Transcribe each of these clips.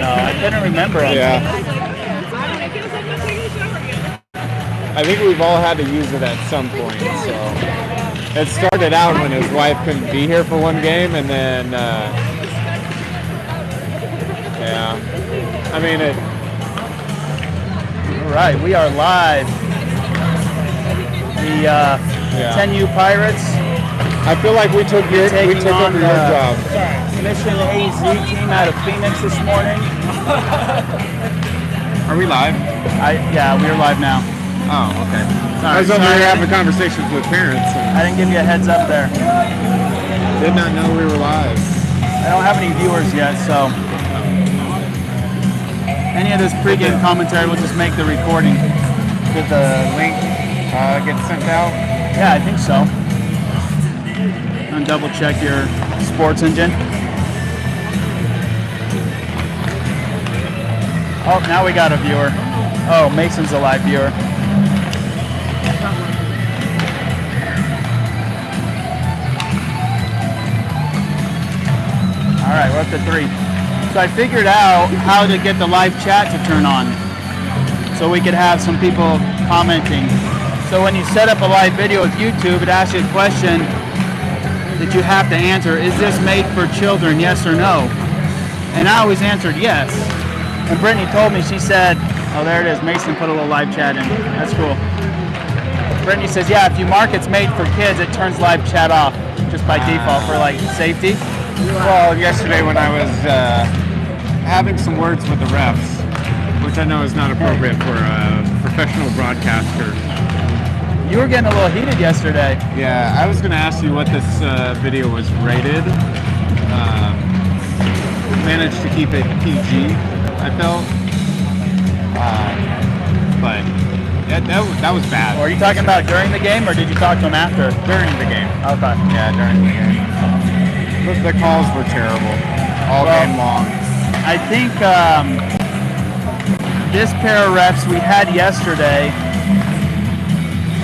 No, I couldn't remember. Yeah. I think we've all had to use it at some point. So it started out when his wife couldn't be here for one game, and then yeah. I mean it. All right, we are live. The 10U Pirates. I feel like we took over your job. Mission AZ team out of Phoenix this morning. Are we live? Yeah, we're live now. Oh, okay. Sorry, I was over here having conversations with parents. I didn't give you a heads up there. Did not know we were live. I don't have any viewers yet, so any of this pregame commentary will just make the recording. Did the link get sent out? Yeah, I think so. And double check your sports engine. Oh, now we got a viewer. Oh, Mason's a live viewer. All right, we're up to 3. So I figured out how to get the live chat to turn on so we could have some people commenting. So when you set up a live video with YouTube, it asks you a question that you have to answer. Is this made for children, yes or no? And I always answered yes. And Brittany told me, she said, oh, there it is. Mason put a little live chat in. That's cool. Brittany says, yeah, if you mark it's made for kids, it turns live chat off just by default for like safety. Well, yesterday when I was having some words with the refs, which I know is not appropriate for a professional broadcaster. You were getting a little heated yesterday. Yeah, I was going to ask you what this video was rated. Managed to keep it PG, I felt. But that was bad. Are you talking about during the game, or did you talk to him after? During the game. Okay. Yeah, during the game. The calls were terrible all game long. I think this pair of refs we had yesterday,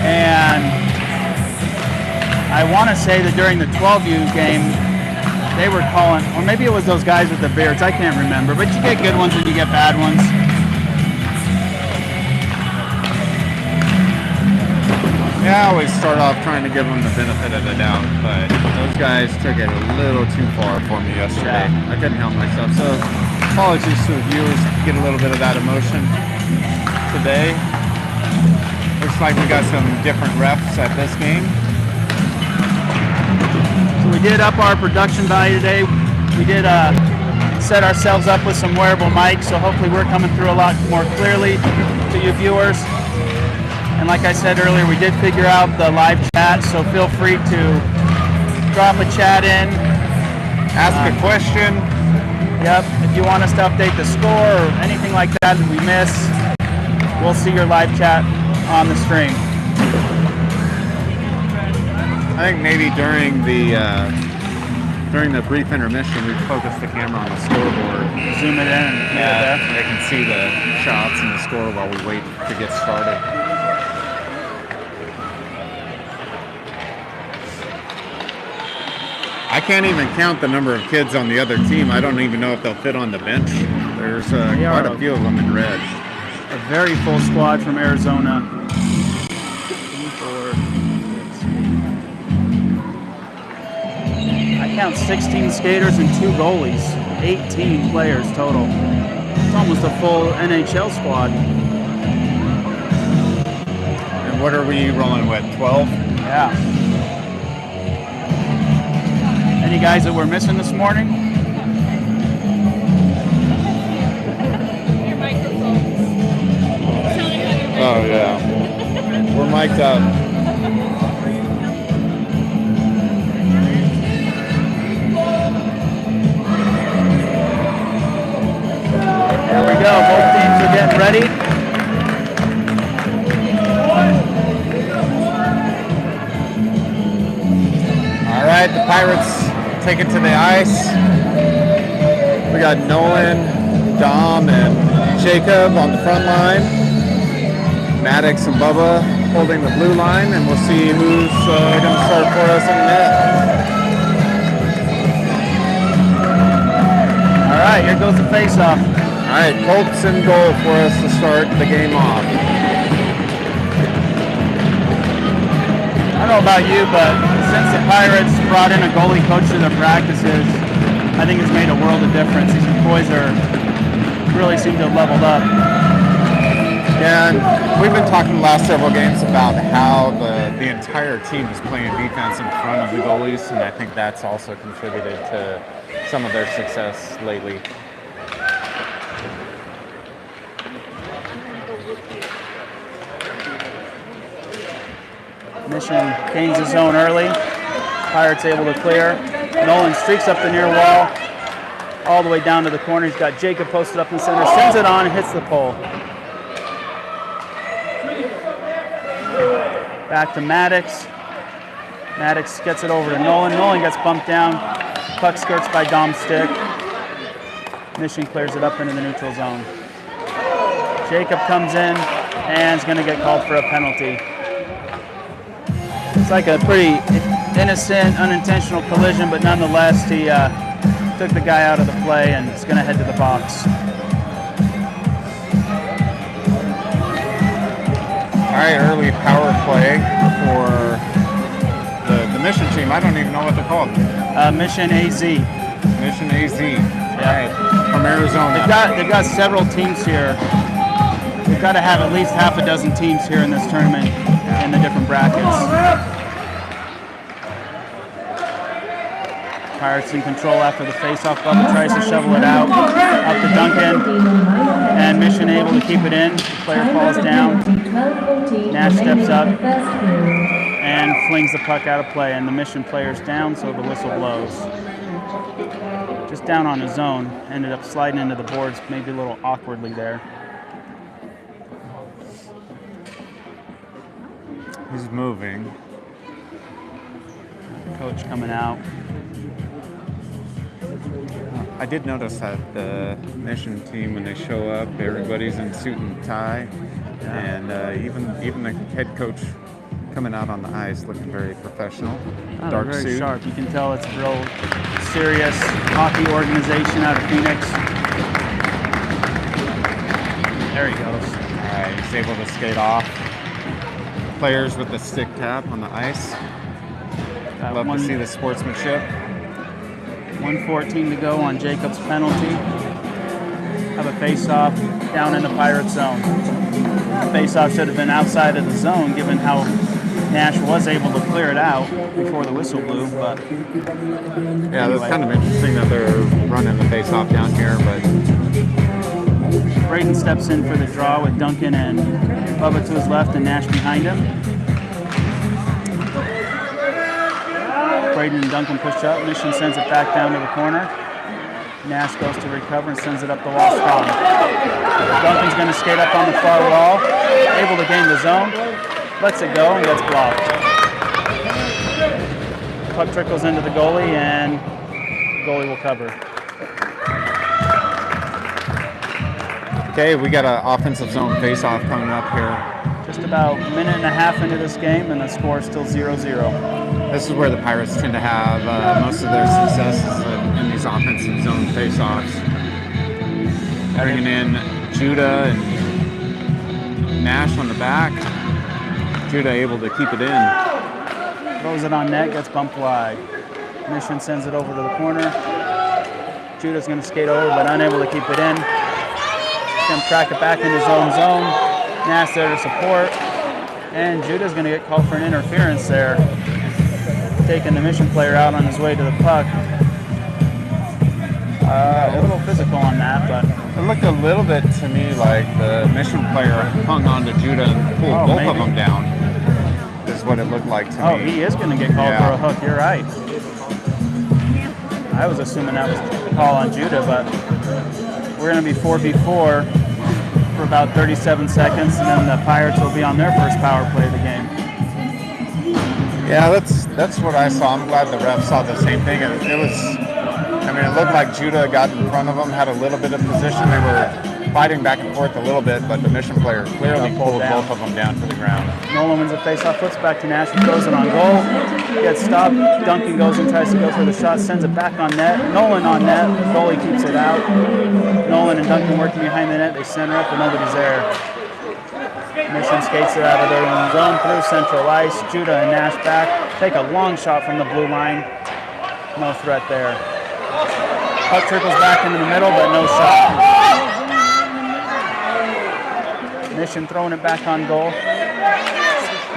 and I want to say that during the 12U game, they were calling, or maybe it was those guys with the beards, I can't remember, but you get good ones and you get bad ones. Yeah, I always start off trying to give them the benefit of the doubt, but those guys took it a little too far for me yesterday. I couldn't help myself, so apologies to the viewers to get a little bit of that emotion today. Looks like we got some different refs at this game. So we did up our production value today. We did set ourselves up with some wearable mics, so hopefully we're coming through a lot more clearly to you viewers. And like I said earlier, we did figure out the live chat, so feel free to drop a chat in. Ask a question. Yep, if you want us to update the score or anything like that we miss, we'll see your live chat on the stream. I think maybe during the brief intermission, we focused the camera on the scoreboard. Zoom it in and leave it there. They can see the shots and the score while we wait to get started. I can't even count the number of kids on the other team. I don't even know if they'll fit on the bench. There's quite a few of them in red. A very full squad from Arizona. I count 16 skaters and 2 goalies. 18 players total. It's almost a full NHL squad. And what are we rolling with, 12? Yeah. Any guys that we're missing this morning? Oh, yeah. We're mic'd up. There we go. Both teams are getting ready. All right, the Pirates take it to the ice. We got Nolan, Dom, and Jacob on the front line. Maddox and Bubba holding the blue line, and we'll see who's going to start for us in the net. here goes the face-off. All right, Colts in goal for us to start the game off. I don't know about you, but since the Pirates brought in a goalie coach to their practices, I think it's made a world of difference. These boys really seem to have leveled up. Yeah, and we've been talking the last several games about how the entire team is playing defense in front of the goalies, and I think that's also contributed to some of their success lately. Mission gains his zone early. Pirates able to clear. Nolan streaks up the near wall, all the way down to the corner. He's got Jacob posted up in the center, sends it on and hits the pole. Back to Maddox. Maddox gets it over to Nolan. Nolan gets bumped down. Puck skirts by Dom's stick. Mission clears it up into the neutral zone. Jacob comes in and is going to get called for a penalty. It's like a pretty innocent, unintentional collision, but nonetheless, he took the guy out of the play and is going to head to the box. All right, early power play for the Mission team. I don't even know what they're called. Mission AZ. Mission AZ. Yeah. All right, from Arizona. They've got several teams here. They've got to have at least half a dozen teams here in this tournament in the different brackets. Pirates in control after the face-off. Bubba tries to shovel it out. Up to Duncan. And Mission able to keep it in. The player falls down. Nash steps up and flings the puck out of play. And the Mission player's down, so the whistle blows. Just down on his zone. Ended up sliding into the boards, maybe a little awkwardly there. He's moving. Coach coming out. I did notice that the Mission team, when they show up, everybody's in suit and tie, and even the head coach coming out on the ice looking very professional. Dark very suit. sharp. You can tell it's a real serious hockey organization out of Phoenix. There he goes. All right, he's able to skate off. Players with the stick tap on the ice. Love to see the sportsmanship. 1:14 to go on Jacob's penalty. Have a face-off down in the Pirate zone. Face-off should have been outside of the zone, given how Nash was able to clear it out before the whistle blew. But yeah, that's kind of interesting that they're running the face-off down here. But Braden steps in for the draw with Duncan and Bubba to his left and Nash behind him. Braden and Duncan push up. Mission sends it back down to the corner. Nash goes to recover and sends it up the wall strong. Duncan's going to skate up on the far wall, able to gain the zone, lets it go and gets blocked. Puck trickles into the goalie and the goalie will cover. okay, we got an offensive zone face-off coming up here. Just about a minute and a half into this game and the score is still 0-0. This is where the Pirates tend to have most of their successes in these offensive zone face-offs. Bringing in Judah and Nash on the back. Judah able to keep it in. Throws it on net, gets bumped wide. Mission sends it over to the corner. Judah's going to skate over, but unable to keep it in. He's going to track it back in his own zone. Nash there to support. And Judah's going to get called for an interference there. Taking the Mission player out on his way to the puck. A little physical on that, but it looked a little bit to me like the Mission player hung on to Judah and pulled both of them down. Is what it looked like to me. Oh, he is going to get called for a hook. You're right. I was assuming that was the call on Judah, but we're going to be 4v4 for about 37 seconds, and then the Pirates will be on their first power play of the game. Yeah, that's what I saw. I'm glad the ref saw the same thing. It looked like Judah got in front of him, had a little bit of position. They were fighting back and forth a little bit, but the Mission player clearly Got pulled pulled down. both of them down to the ground. Nolan wins the face-off, flips back to Nash, and throws it on goal. Gets stopped. Duncan goes and tries to go for the shot, sends it back on net. Nolan on net. Goalie keeps it out. Nolan and Duncan working behind the net. They center up, but nobody's there. Mission skates it out of their own zone through central ice. Judah and Nash back. Take a long shot from the blue line. No threat there. Puck trickles back into the middle, but no shot. Mission throwing it back on goal.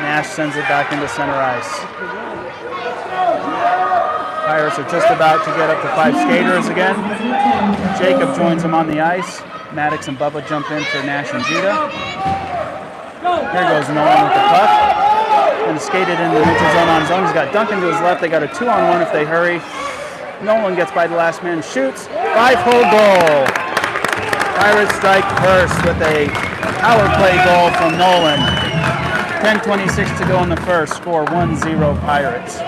Nash sends it back into center ice. Pirates are just about to get up to 5 skaters again. Jacob joins them on the ice. Maddox and Bubba jump in for Nash and Judah. Here goes Nolan with the puck. And skated into the neutral zone on his own. He's got Duncan to his left. They got a 2-on-1 if they hurry. Nolan gets by the last man, shoots. 5-hole goal. Pirates strike first with a power play goal from Nolan. 10:26 to go in the first. Score 1-0 Pirates.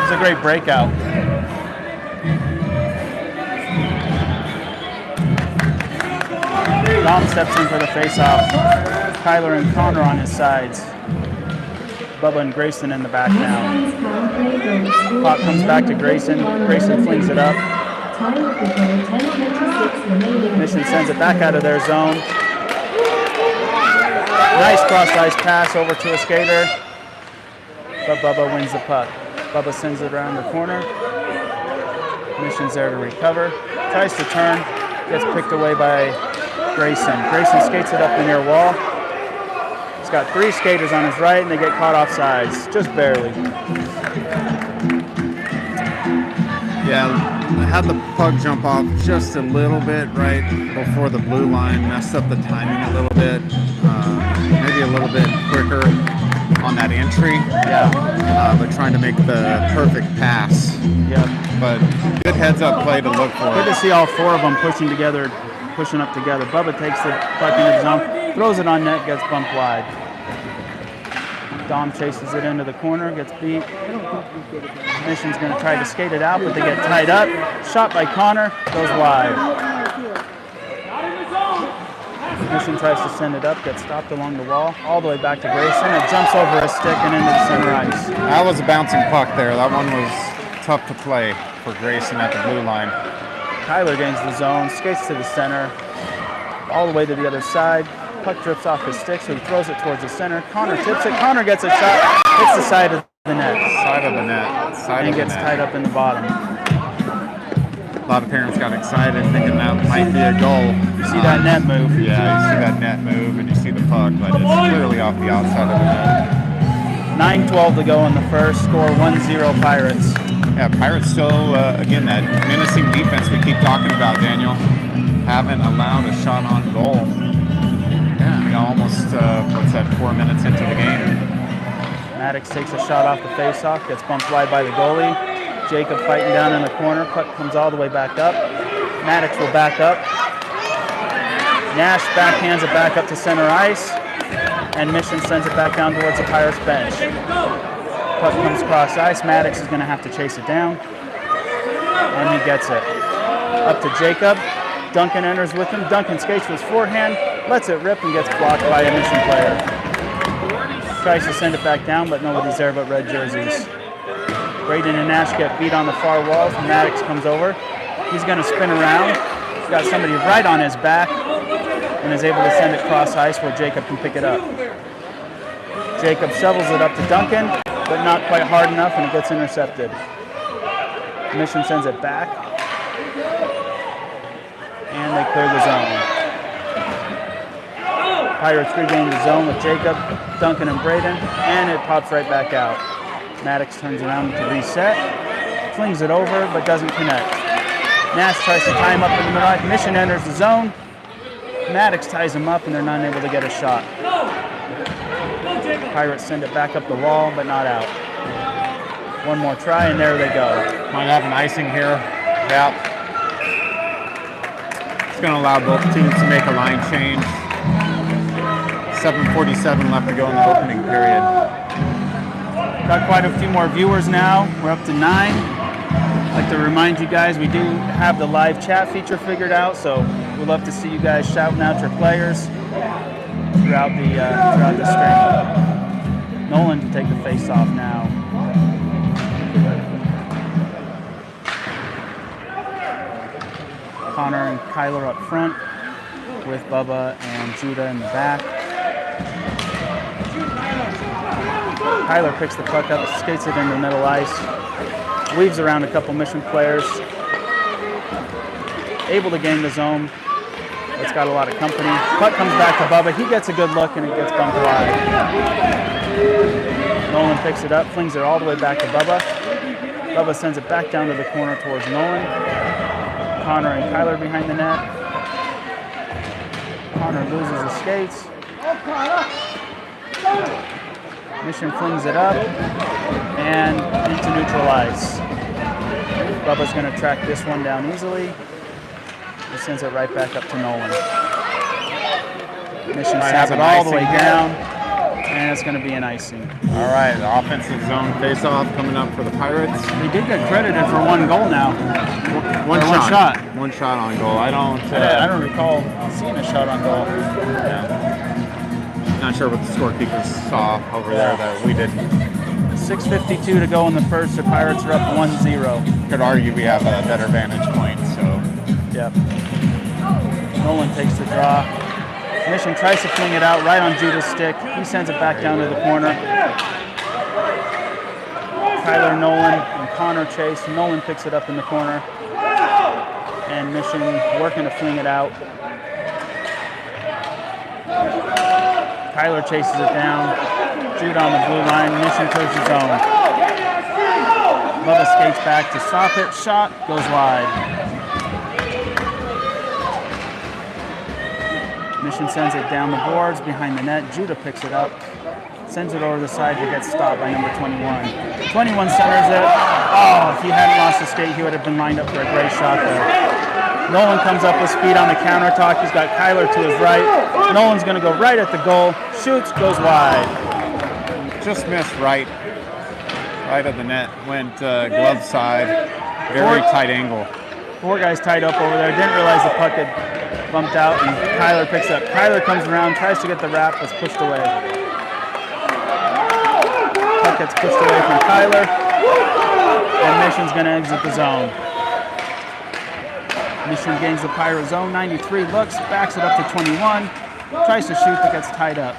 It's a great breakout. Dom steps in for the face-off. Kyler and Connor on his sides. Bubba and Grayson in the back now. Puck comes back to Grayson. Grayson flings it up. Mission sends it back out of their zone. Nice cross-ice pass over to a skater. But Bubba wins the puck. Bubba sends it around the corner. Mission's there to recover. Tries to turn. Gets picked away by Grayson. Grayson skates it up the near wall. He's got 3 skaters on his right, and they get caught off sides, just barely. Yeah, I had the puck jump off just a little bit right before the blue line, messed up the timing a little bit, maybe a little bit quicker on that entry. Yeah. But trying to make the perfect pass. Yep. But good heads-up play to look for. Good to see all 4 of them pushing up together. Bubba takes the puck into the zone, throws it on net, gets bumped wide. Dom chases it into the corner, gets beat. Mission's going to try to skate it out, but they get tied up. Shot by Connor, goes wide. Mission tries to send it up, gets stopped along the wall, all the way back to Grayson. It jumps over a stick and into the center ice. That was a bouncing puck there. That one was tough to play for Grayson at the blue line. Kyler gains the zone, skates to the center, all the way to the other side. Puck drips off his stick, so he throws it towards the center. Connor tips it. Connor gets a shot, hits the side of the net. Side of the net. And gets tied up in the bottom. A lot of parents got excited thinking that might be a goal. You see that net move. Yeah, you see that net move and you see the puck, but it's clearly off the outside of the net. 9:12 to go in the first. Score 1-0 Pirates. Yeah, Pirates still, again, that menacing defense we keep talking about, Daniel. Haven't allowed a shot on goal. Yeah, you know, almost, 4 minutes into the game. Maddox takes a shot off the faceoff, gets bumped wide by the goalie. Jacob fighting down in the corner. Puck comes all the way back up. Maddox will back up. Nash backhands it back up to center ice. And Mission sends it back down towards the Pirates bench. Puck comes across ice. Maddox is going to have to chase it down. And he gets it. Up to Jacob. Duncan enters with him. Duncan skates with his forehand, lets it rip, and gets blocked by a Mission player. Tries to send it back down, but nobody's there but red jerseys. Braden and Nash get beat on the far walls. Maddox comes over. He's going to spin around. He's got somebody right on his back and is able to send it cross ice where Jacob can pick it up. Jacob shovels it up to Duncan, but not quite hard enough, and it gets intercepted. Mission sends it back, and they clear the zone. Pirates regain the zone with Jacob, Duncan, and Braden, and it pops right back out. Maddox turns around to reset, flings it over, but doesn't connect. Nash tries to tie him up in the middle. Mission enters the zone. Maddox ties him up, and they're not able to get a shot. Pirates send it back up the wall, but not out. One more try, and there they go. Might have an icing here. Yep. It's going to allow both teams to make a line change. 7:47 left to go in the opening period. Got quite a few more viewers now. We're up to 9. I'd like to remind you guys we do have the live chat feature figured out, so we'd love to see you guys shouting out your players throughout the stream. Nolan to take the face off now. Connor and Kyler up front with Bubba and Judah in the back. Kyler picks the puck up, skates it into middle ice, weaves around a couple Mission players, able to gain the zone. It's got a lot of company. Puck comes back to Bubba. He gets a good look and it gets bumped wide. Nolan picks it up, flings it all the way back to Bubba. Bubba sends it back down to the corner towards Nolan. Connor and Kyler behind the net. Connor loses the skates. Mission flings it up and into neutral ice. Bubba's going to track this one down easily. He sends it right back up to Nolan. Mission sends it all the way down, and it's going to be an icing. All right, the offensive zone face-off coming up for the Pirates. They did get credited for one goal now. One shot. One shot on goal. I don't recall seeing a shot on goal. Yeah. Not sure what the scorekeepers saw over there that we didn't. 6:52 to go in the first. The Pirates are up 1-0. Could argue we have a better vantage point. So. Yep. Nolan takes the draw. Mission tries to fling it out right on Judah's stick. He sends it back down to the corner. Kyler, Nolan, and Connor chase. Nolan picks it up in the corner. And Mission working to fling it out. Kyler chases it down. Judah on the blue line. Mission towards the zone. Bubba skates back to stop it. Shot goes wide. Mission sends it down the boards behind the net. Judah picks it up. Sends it over the side to get stopped by number 21. 21 centers it. Oh, if he hadn't lost the skate, he would have been lined up for a great shot there. Nolan comes up with speed on the counter talk. He's got Kyler to his right. Nolan's going to go right at the goal. Shoots, goes wide. Just missed right of the net. Went glove side. Very tight angle. 4 guys tied up over there. Didn't realize the puck had bumped out, and Kyler picks it up. Kyler comes around, tries to get the wrap, but pushed away. Puck gets pushed away from Kyler, and Mission's going to exit the zone. Mission gains the Pirate zone. 93 looks, backs it up to 21, tries to shoot, but gets tied up.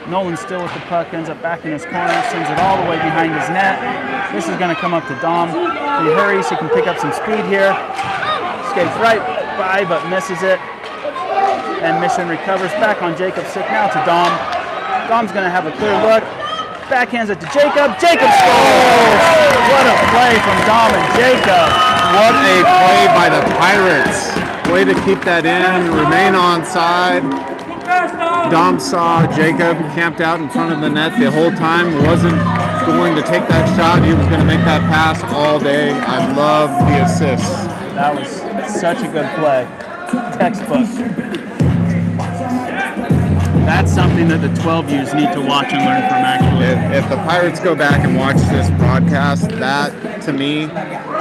Nolan still with the puck, ends up back in his corner, sends it all the way behind his net. This is going to come up to Dom. If he hurries, he can pick up some speed here. Skates right by, but misses it. And Mission recovers back on Jacob's stick now to Dom. Dom's going to have a clear look. Backhands it to Jacob. Jacob scores! What a play from Dom and Jacob. What a play by the Pirates. Way to keep that in, remain onside. Dom saw Jacob camped out in front of the net the whole time, wasn't going to take that shot. He was going to make that pass all day. I love the assist. That was such a good play. Textbook. That's something that the 12Us need to watch and learn from, actually. If the Pirates go back and watch this broadcast, that, to me,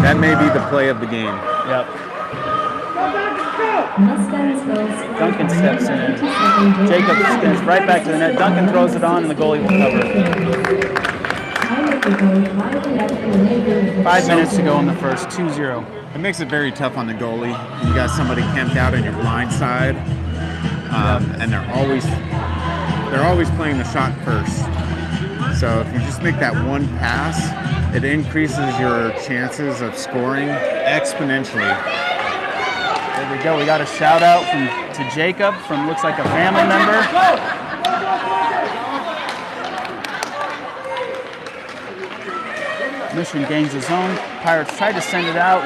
that may be the play of the game. Yep. Duncan steps in. Jacob spins right back to the net. Duncan throws it on, and the goalie will cover it. 5 minutes to go in the first, 2-0. It makes it very tough on the goalie. You got somebody camped out on your blind side, and they're always playing the shot first. So if you just make that one pass, it increases your chances of scoring exponentially. There we go. We got a shout out to Jacob from looks like a family member. Mission gains the zone. Pirates try to send it out.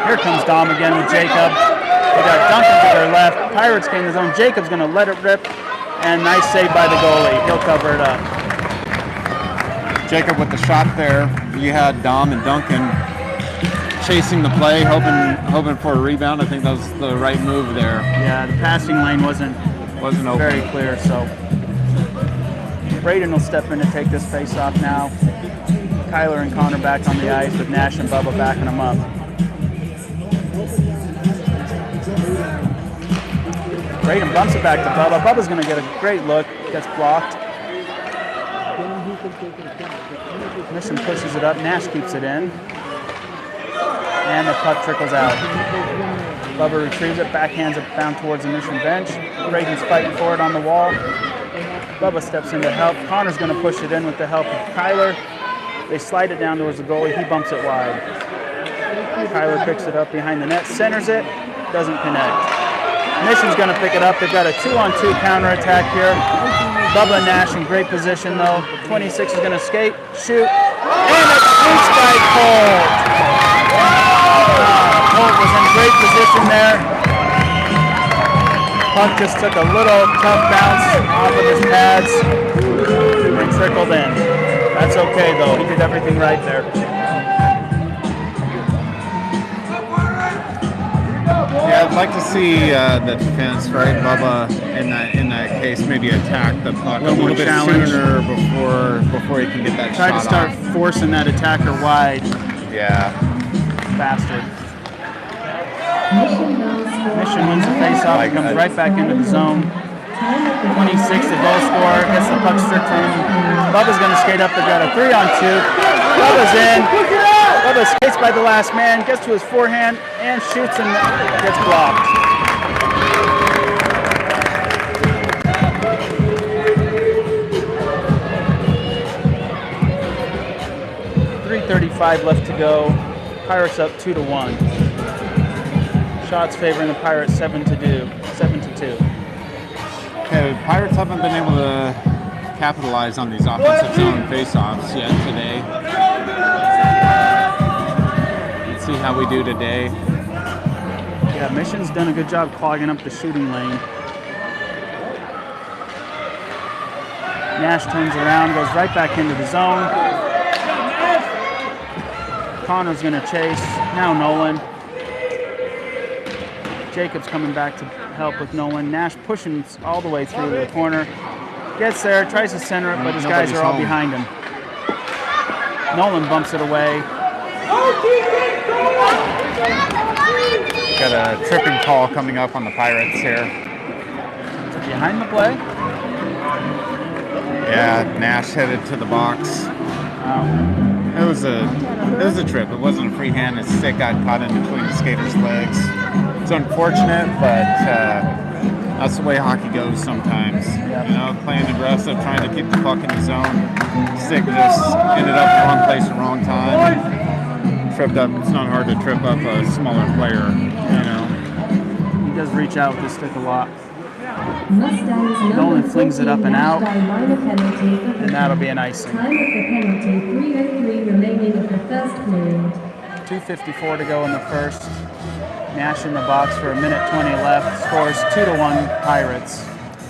Here comes Dom again with Jacob. They got Duncan to their left. Pirates gain the zone. Jacob's going to let it rip. And nice save by the goalie. He'll cover it up. Jacob with the shot there. You had Dom and Duncan chasing the play, hoping for a rebound. I think that was the right move there. Yeah, the passing lane wasn't open. Very clear, so Braden will step in to take this face off now. Kyler and Connor back on the ice with Nash and Bubba backing them up. Braden bumps it back to Bubba. Bubba's going to get a great look. Gets blocked. Mission pushes it up. Nash keeps it in. And the puck trickles out. Bubba retrieves it, backhands it down towards the Mission bench. Braden's fighting for it on the wall. Bubba steps in to help. Connor's going to push it in with the help of Kyler. They slide it down towards the goalie. He bumps it wide. Kyler picks it up behind the net, centers it, doesn't connect. Mission's going to pick it up. They've got a 2-on-2 counterattack here. Bubba and Nash in great position, though. 26 is going to skate, shoot, and it shoots by Colt. Colt was in great position there. Puck just took a little tough bounce off of his pads and trickled in. That's okay, though. He did everything right there. Yeah, I'd like to see the defense, right, Bubba, in that case, maybe attack the puck a little bit sooner before he can get that shot. Try to start forcing that attacker wide. Yeah. Faster. Mission wins the face-off. He comes right back into the zone. 26, the goal scorer, gets the puck stripped from him. Bubba's going to skate up. They've got a 3-on-2. Bubba's in. Bubba skates by the last man, gets to his forehand, and shoots and gets blocked. .335 left to go. Pirates up 2-1. Shots favoring the Pirates 7-2. Okay, the Pirates haven't been able to capitalize on these offensive zone face-offs yet today. Let's see how we do today. Yeah, Mission's done a good job clogging up the shooting lane. Nash turns around, goes right back into the zone. Connor's going to chase. Now Nolan. Jacobs coming back to help with Nolan. Nash pushing all the way through the corner. Gets there, tries to center it, but his guys are all behind him. Nolan bumps it away. Got a tripping call coming up on the Pirates here. Behind the play. Yeah, Nash headed to the box. It was a trip. It wasn't a free hand. His stick got caught in between the skater's legs. It's unfortunate, but that's the way hockey goes sometimes. You know, playing aggressive, trying to keep the puck in the zone. Stick just ended up in the wrong place at the wrong time. Tripped up. It's not hard to trip up a smaller player, you know. He does reach out with the stick a lot. Nolan flings it up and out, and that'll be an icing. 2:54 to go in the first. Nash in the box for 1:20 left. Scores 2-1 Pirates.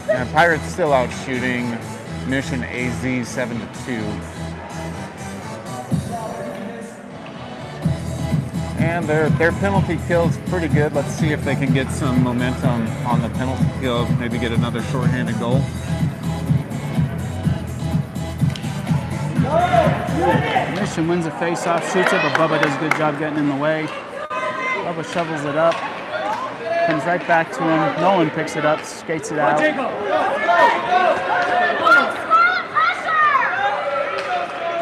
Yeah, Pirates still out shooting Mission AZ 7-2. And their penalty kill's pretty good. Let's see if they can get some momentum on the penalty kill, maybe get another shorthanded goal. Mission wins the face-off, shoots it, but Bubba does a good job getting in the way. Bubba shovels it up, comes right back to him. Nolan picks it up, skates it out.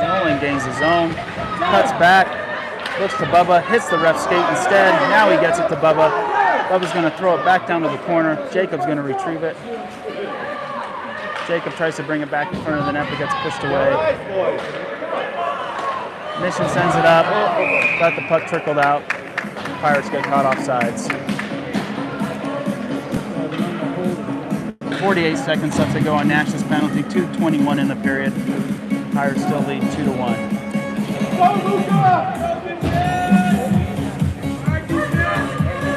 Nolan gains his own, cuts back, looks to Bubba, hits the ref skate instead. Now he gets it to Bubba. Bubba's going to throw it back down to the corner. Jacob's going to retrieve it. Jacob tries to bring it back in front of the net, but gets pushed away. Mission sends it up, but the puck trickled out. Pirates get caught off sides. 48 seconds left to go on Nash's penalty. 2:21 in the period. Pirates still lead 2-1.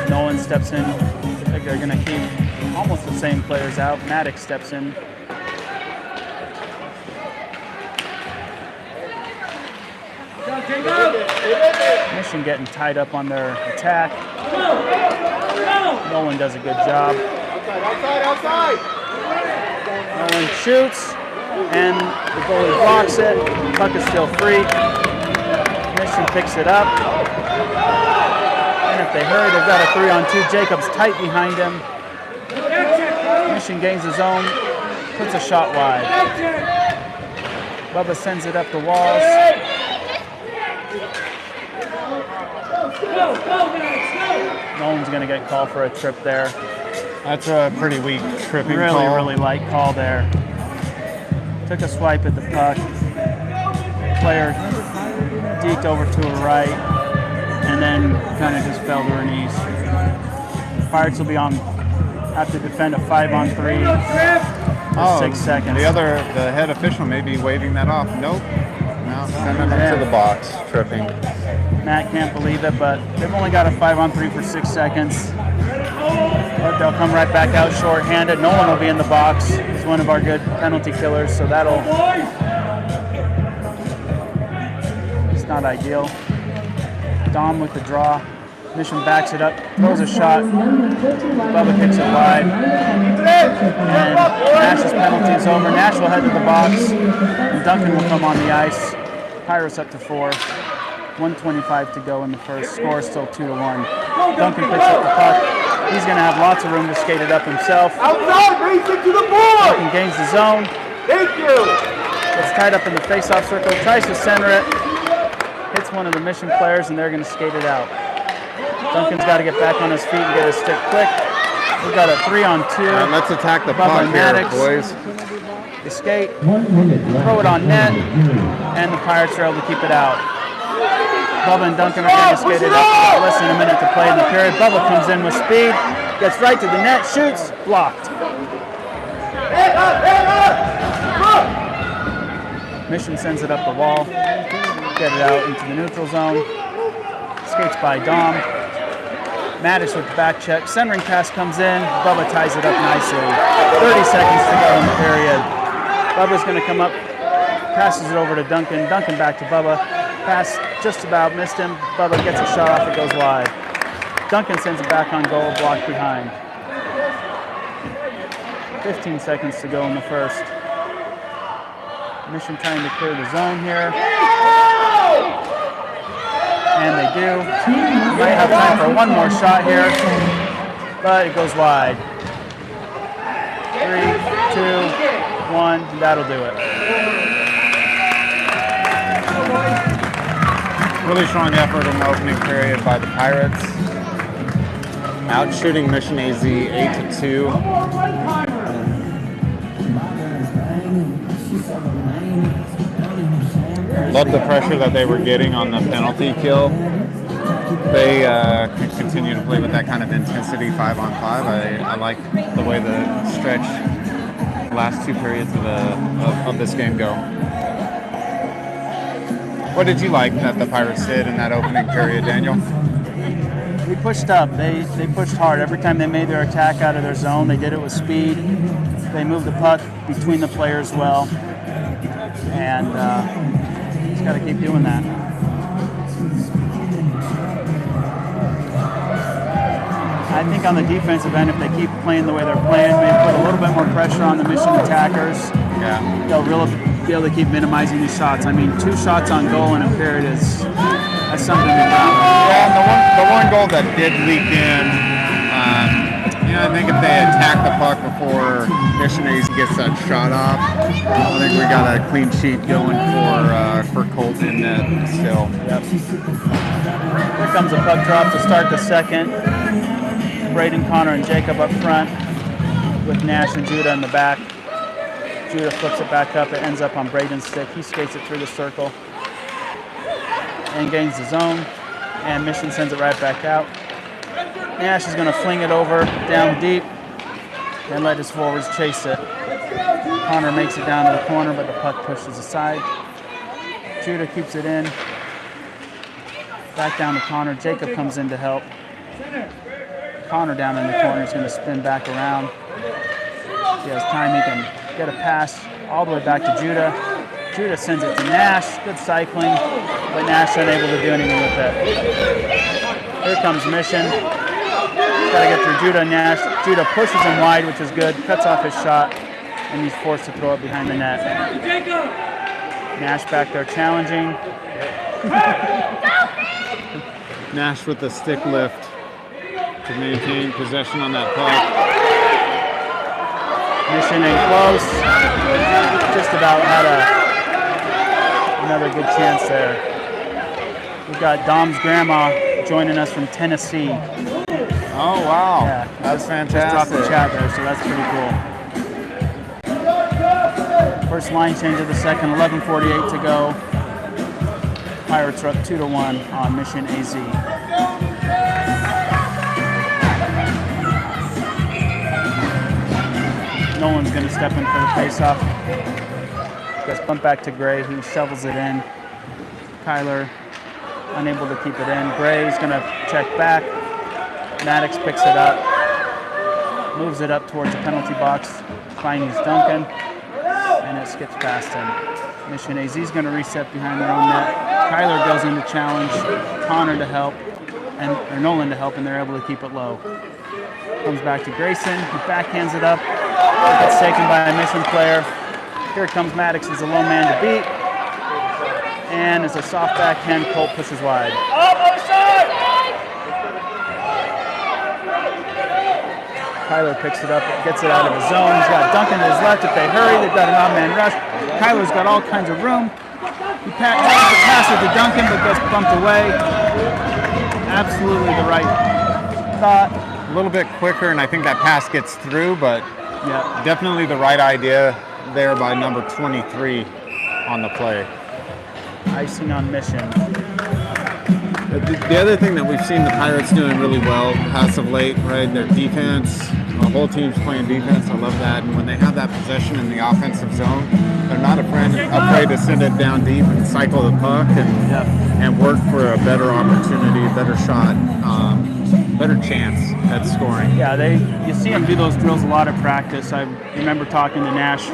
Nolan steps in. I think they're going to keep almost the same players out. Maddox steps in. Mission getting tied up on their attack. Nolan does a good job. Outside. Nolan shoots, and the goalie blocks it. Puck is still free. Mission picks it up. And if they hurry, they've got a 3-on-2. Jacobs tight behind him. Mission gains his own, puts a shot wide. Bubba sends it up the walls. Nolan's going to get called for a trip there. That's a pretty weak tripping Really, call. really light call there. Took a swipe at the puck. Player deked over to her right, and then kind of just fell to her knees. Pirates will have to defend a 5-on-3 for 6 seconds. The head official may be waving that off. Nope. No, sending them to the box, tripping. Matt can't believe it, but they've only got a 5-on-3 for 6 seconds. But they'll come right back out short-handed. Nolan will be in the box. He's one of our good penalty killers, so it's not ideal. Dom with the draw. Mission backs it up, throws a shot. Bubba kicks it wide. And Nash's penalty is over. Nash will head to the box. And Duncan will come on the ice. Pirates up to 4. 1:25 to go in the first. Score is still 2-1. Duncan picks up the puck. He's going to have lots of room to skate it up himself. Outside, race it to the board! Duncan gains the zone. Thank you! Gets tied up in the face-off circle. Tries to center it. Hits one of the Mission players, and they're going to skate it out. Duncan's got to get back on his feet and get his stick quick. We've got a 3-on-2. Let's attack the Bubba puck and here, Maddox. boys. They skate, throw it on net, and the Pirates are able to keep it out. Bubba and Duncan are going to skate it up. Less than a minute to play in the period. Bubba comes in with speed, gets right to the net, shoots, blocked. Mission sends it up the wall, get it out into the neutral zone. Skates by Dom. Maddox with the back check. Centering pass comes in. Bubba ties it up nicely. 30 seconds to go in the period. Bubba's going to come up, passes it over to Duncan. Duncan back to Bubba. Pass just about missed him. Bubba gets a shot off. It goes wide. Duncan sends it back on goal, blocked behind. 15 seconds to go in the first. Mission trying to clear the zone here. And they do. Might have time for one more shot here, but it goes wide. 3, 2, 1, that'll do it. Really strong effort in the opening period by the Pirates. Out shooting Mission AZ 8-2. Love the pressure that they were getting on the penalty kill. They could continue to play with that kind of intensity 5-on-5. I like the way the stretch last 2 periods of this game go. What did you like that the Pirates did in that opening period, Daniel? We pushed up. They pushed hard. Every time they made their attack out of their zone, they did it with speed. They moved the puck between the players well. And just got to keep doing that. I think on the defensive end, if they keep playing the way they're playing, maybe put a little bit more pressure on the Mission attackers, they'll really be able to keep minimizing these shots. I mean, 2 shots on goal in a period that's something to be proud of. Yeah, and the one goal that did leak in, I think if they attack the puck before Mission AZ gets that shot off, I think we got a clean sheet going for Colton still. Yep. Here comes a puck drop to start the second. Braden, Connor, and Jacob up front with Nash and Judah in the back. Judah flips it back up. It ends up on Braden's stick. He skates it through the circle and gains the zone. And Mission sends it right back out. Nash is going to fling it over down deep and let his forwards chase it. Connor makes it down to the corner, but the puck pushes aside. Judah keeps it in. Back down to Connor. Jacob comes in to help. Connor down in the corner is going to spin back around. He has time. He can get a pass all the way back to Judah. Judah sends it to Nash. Good cycling, but Nash unable to do anything with it. Here comes Mission. Got to get through Judah and Nash. Judah pushes him wide, which is good. Cuts off his shot, and he's forced to throw it behind the net. Nash back there challenging. Nash with the stick lift to maintain possession on that puck. Mission ain't close. Just about had another good chance there. We've got Dom's grandma joining us from Tennessee. Oh, wow. Yeah, That's just fantastic. dropped the chat there, so that's pretty cool. First line change of the second, 11:48 to go. Pirates are up 2-1 on Mission AZ. Nolan's going to step in for the faceoff. Gets bumped back to Gray, who shovels it in. Kyler unable to keep it in. Gray's going to check back. Maddox picks it up, moves it up towards the penalty box, finds Duncan, and it skips past him. Mission AZ's going to reset behind their own net. Kyler goes in to challenge, Connor to help, or Nolan to help, and they're able to keep it low. Comes back to Grayson, he backhands it up, gets taken by a Mission player. Here comes Maddox as a low man to beat, and as a soft backhand, Colt pushes wide. Kyler picks it up, gets it out of his zone. He's got Duncan to his left. If they hurry, they've got an odd-man rush. Kyler's got all kinds of room. He tries to pass it to Duncan, but gets bumped away. Absolutely the right thought. A little bit quicker, and I think that pass gets through, but Yeah, definitely the right idea there by number 23 on the play. icing on Mission. The other thing that we've seen the Pirates doing really well as of late, right? Their defense, the whole team's playing defense. I love that. And when they have that possession in the offensive zone, they're not afraid to send it down deep and cycle the puck and work for a better opportunity, a better shot, better chance at scoring. Yeah, you see them do those drills a lot at practice. I remember talking to Nash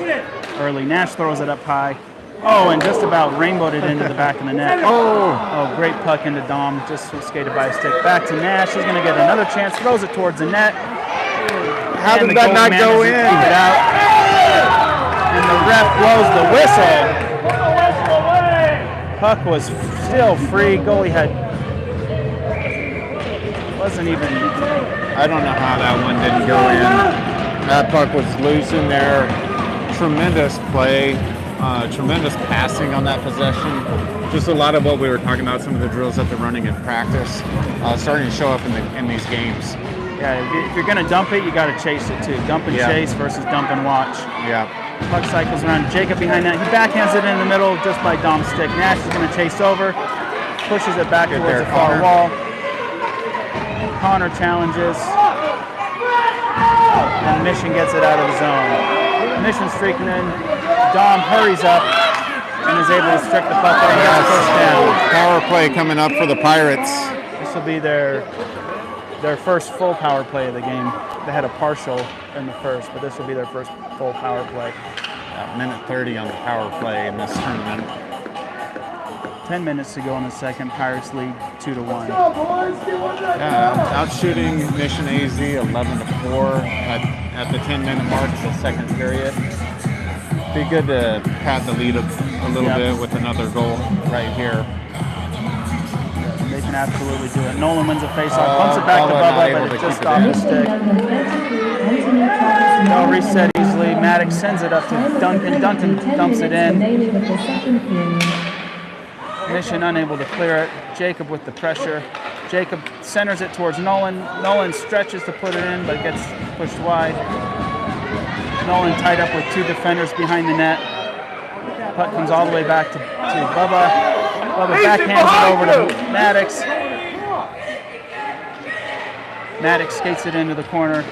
early. Nash throws it up high. Oh, and just about rainbowed it into the back of the net. Oh, great puck into Dom. Just skated by a stick. Back to Nash. He's going to get another chance. Throws it towards the net. How did that not go in? Keep it out. And the ref blows the whistle. Puck was still free. Goalie wasn't even. I don't know how that one didn't go in. That puck was loose in there. Tremendous play. Tremendous passing on that possession. Just a lot of what we were talking about, some of the drills that they're running in practice, starting to show up in these games. Yeah, if you're going to dump it, you got to chase it too. Dump and chase versus dump and watch. Yeah. Puck cycles around. Jacob behind that. He backhands it in the middle just by Dom's stick. Nash is going to chase over, pushes it back towards the far wall. Connor challenges, and Mission gets it out of the zone. Mission streaking in. Dom hurries up and is able to strike the puck and gets a first down. Power play coming up for the Pirates. This will be their first full power play of the game. They had a partial in the first, but this will be their first full power play. Minute 30 on the power play in this tournament. 10 minutes to go in the second. Pirates lead 2-1. Yeah, out shooting Mission AZ 11-4 at the 10-minute mark of the second period. Be good to pad the lead a little bit with another goal right here. They can absolutely do it. Nolan wins a faceoff, bumps it back to Bubba, but it just off the stick. No reset easily. Maddox sends it up to Duncan. Duncan dumps it in. Mission unable to clear it. Jacob with the pressure. Jacob centers it towards Nolan. Nolan stretches to put it in, but gets pushed wide. Nolan tied up with two defenders behind the net. Puck comes all the way back to Bubba. Bubba backhands it over to Maddox. Maddox skates it into the corner.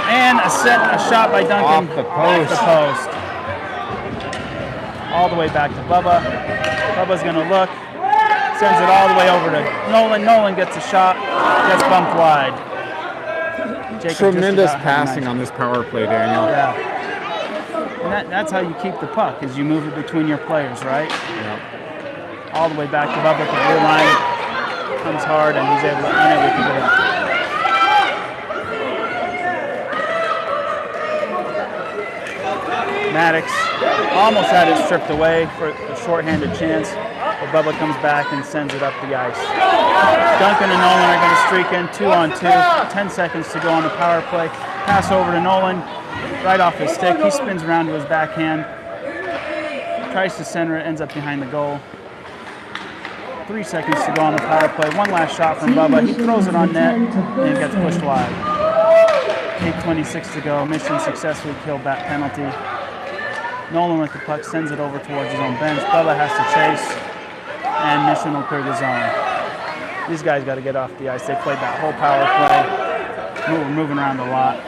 And a shot by Duncan. Off the post. All the way back to Bubba. Bubba's going to look. Sends it all the way over to Nolan. Nolan gets a shot. Gets bumped wide. Jacob Tremendous passing on this power play, Daniel. Yeah. And that's how you keep the puck, is you move it between your players, right? Yeah. All the way back to Bubba at the blue line. Comes hard and he's unable to keep it up. Maddox almost had it stripped away for a shorthanded chance. But Bubba comes back and sends it up the ice. Duncan and Nolan are going to streak in 2-on-2. 10 seconds to go on the power play. Pass over to Nolan, right off his stick. He spins around to his backhand. Tries to center it, ends up behind the goal. 3 seconds to go on the power play. One last shot from Bubba. He throws it on net and it gets pushed wide. 8:26 to go. Mission successfully killed that penalty. Nolan with the puck sends it over towards his own bench. Bubba has to chase, and Mission will clear the zone. These guys got to get off the ice. They played that whole power play, moving around a lot.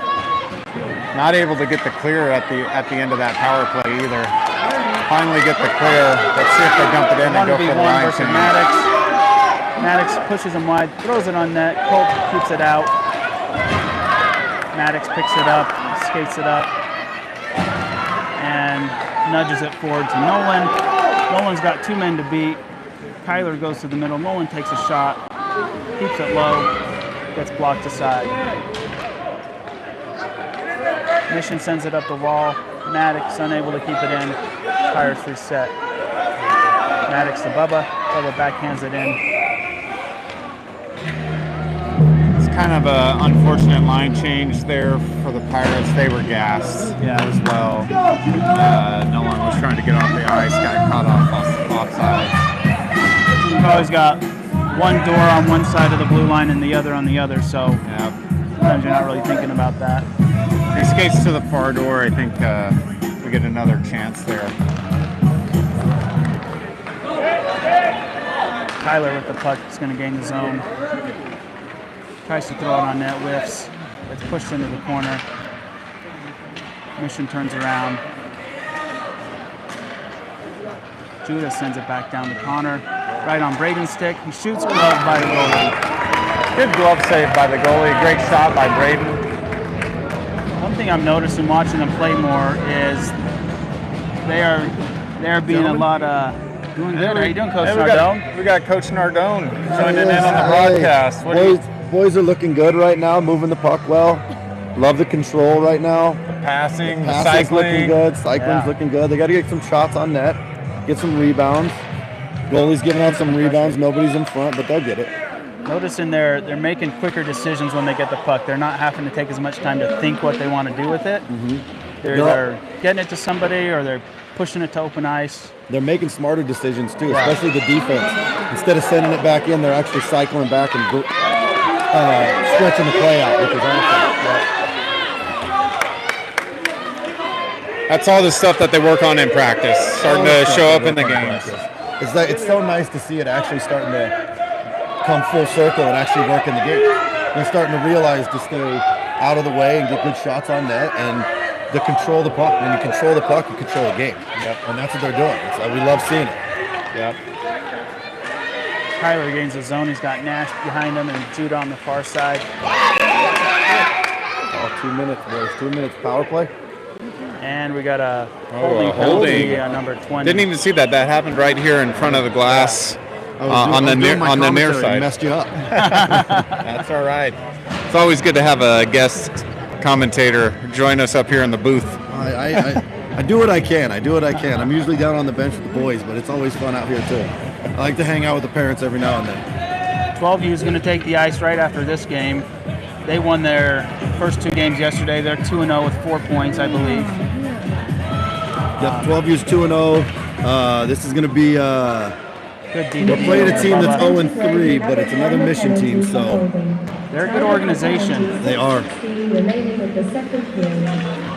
Not able to get the clear at the end of that power play either. Finally get the clear. Let's see if they dump it in and go for the line versus change. Maddox pushes him wide, throws it on net. Colt keeps it out. Maddox picks it up, skates it up, and nudges it forward to Nolan. Nolan's got 2 men to beat. Kyler goes to the middle. Nolan takes a shot, keeps it low, gets blocked aside. Mission sends it up the wall. Maddox unable to keep it in. Pirates reset. Maddox to Bubba. Bubba backhands it in. It's kind of an unfortunate line change there for the Pirates. They were gassed as well. Nolan was trying to get off the ice, got caught offsides. You've always got one door on one side of the blue line and the other on the other, so sometimes you're not really thinking about that. He skates to the far door. I think we get another chance there. Kyler with the puck is going to gain the zone. Tries to throw it on net, whiffs. It's pushed into the corner. Mission turns around. Judah sends it back down to Connor. Right on Braden's stick. He shoots, glove by the goalie. Good glove save by the goalie. Great shot by Braden. One thing I'm noticing watching them play more is they're being a lot doing good. How you doing, Coach Nardone? We got Coach Nardone joining in on the broadcast. Boys are looking good right now, moving the puck well. Love the control right now. The passing, the Passing's cycling. looking good. Cycling's looking good. They got to get some shots on net, get some rebounds. Goalie's giving out some rebounds. Nobody's in front, but they'll get it. Noticing they're making quicker decisions when they get the puck. They're not having to take as much time to think what they want to do with it. They're either getting it to somebody or they're pushing it to open ice. They're making smarter decisions too, especially the defense. Instead of sending it back in, they're actually cycling back and stretching the play out, which is awesome. That's all the stuff that they work on in practice, starting to show up in the games. It's so nice to see it actually starting to come full circle and actually work in the game. They're starting to realize to stay out of the way and get good shots on net and to control the puck. When you control the puck, you control the game. And that's what they're doing. We love seeing it. Kyler gains the zone. He's got Nash behind him and Judah on the far side. 2 minutes, boys. 2 minutes power play. And we got a holding penalty on number 20. Didn't even see that. That happened right here in front of the glass on the near side. Messed you up. That's all right. It's always good to have a guest commentator join us up here in the booth. I do what I can. I'm usually down on the bench with the boys, but it's always fun out here too. I like to hang out with the parents every now and then. 12U is going to take the ice right after this game. They won their first 2 games yesterday. They're 2-0 with 4 points, I believe. Yep, 12U's 2-0. This is going to be we're playing a team that's 0-3, but it's another mission team, so they're a good organization. They are.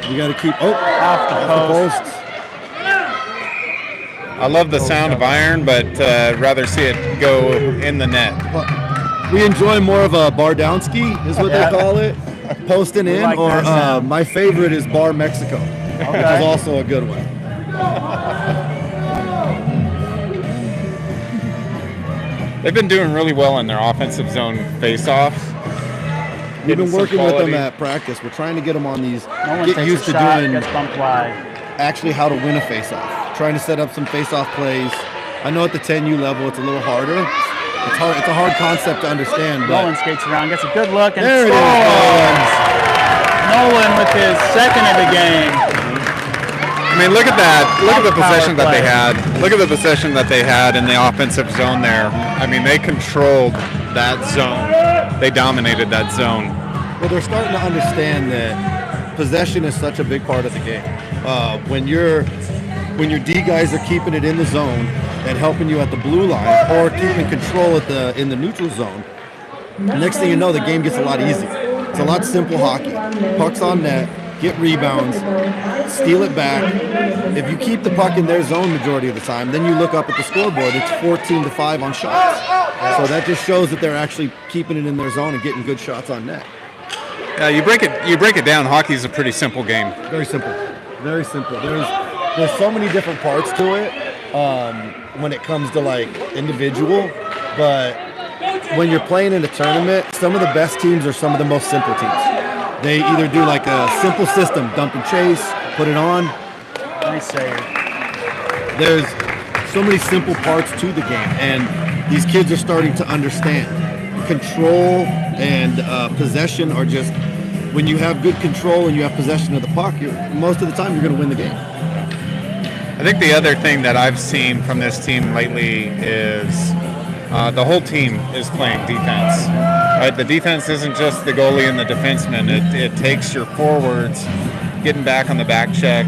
You got to keep off the posts. I love the sound of iron, but rather see it go in the net. We enjoy more of a bar downski, is what they call it. Posting in, like or my favorite is Bar Mexico, which is also a good one. They've been doing really well in their offensive zone face-offs. We've been working with them at practice. We're trying to get them on these, get used to doing gets bumped wide. Actually how to win a face-off. Trying to set up some face-off plays. I know at the 10U level it's a little harder. It's hard. It's a hard concept to understand. Nolan skates around, gets a good look, and there scores! Nolan with his second of the game. I mean, look at that. Look at the Power possession that they play. had. Look at the possession that they had in the offensive zone there. I mean, they controlled that zone. They dominated that zone. Well, they're starting to understand that possession is such a big part of the game. When your D guys are keeping it in the zone and helping you at the blue line, or keeping control in the neutral zone, next thing you know, the game gets a lot easier. It's a lot simple hockey. Pucks on net, get rebounds, steal it back. If you keep the puck in their zone majority of the time, then you look up at the scoreboard, it's 14-5 on shots. So that just shows that they're actually keeping it in their zone and getting good shots on net. Yeah, you break it down. Hockey is a pretty simple game. Very simple. Very simple. There's so many different parts to it when it comes to like individual, but when you're playing in a tournament, some of the best teams are some of the most simple teams. They either do like a simple system, dump and chase, put it on. Nice save. There's so many simple parts to the game, and these kids are starting to understand. Control and possession are just, when you have good control and you have possession of the puck, most of the time you're going to win the game. I think the other thing that I've seen from this team lately is the whole team is playing defense. Right? The defense isn't just the goalie and the defenseman. It takes your forwards getting back on the back check,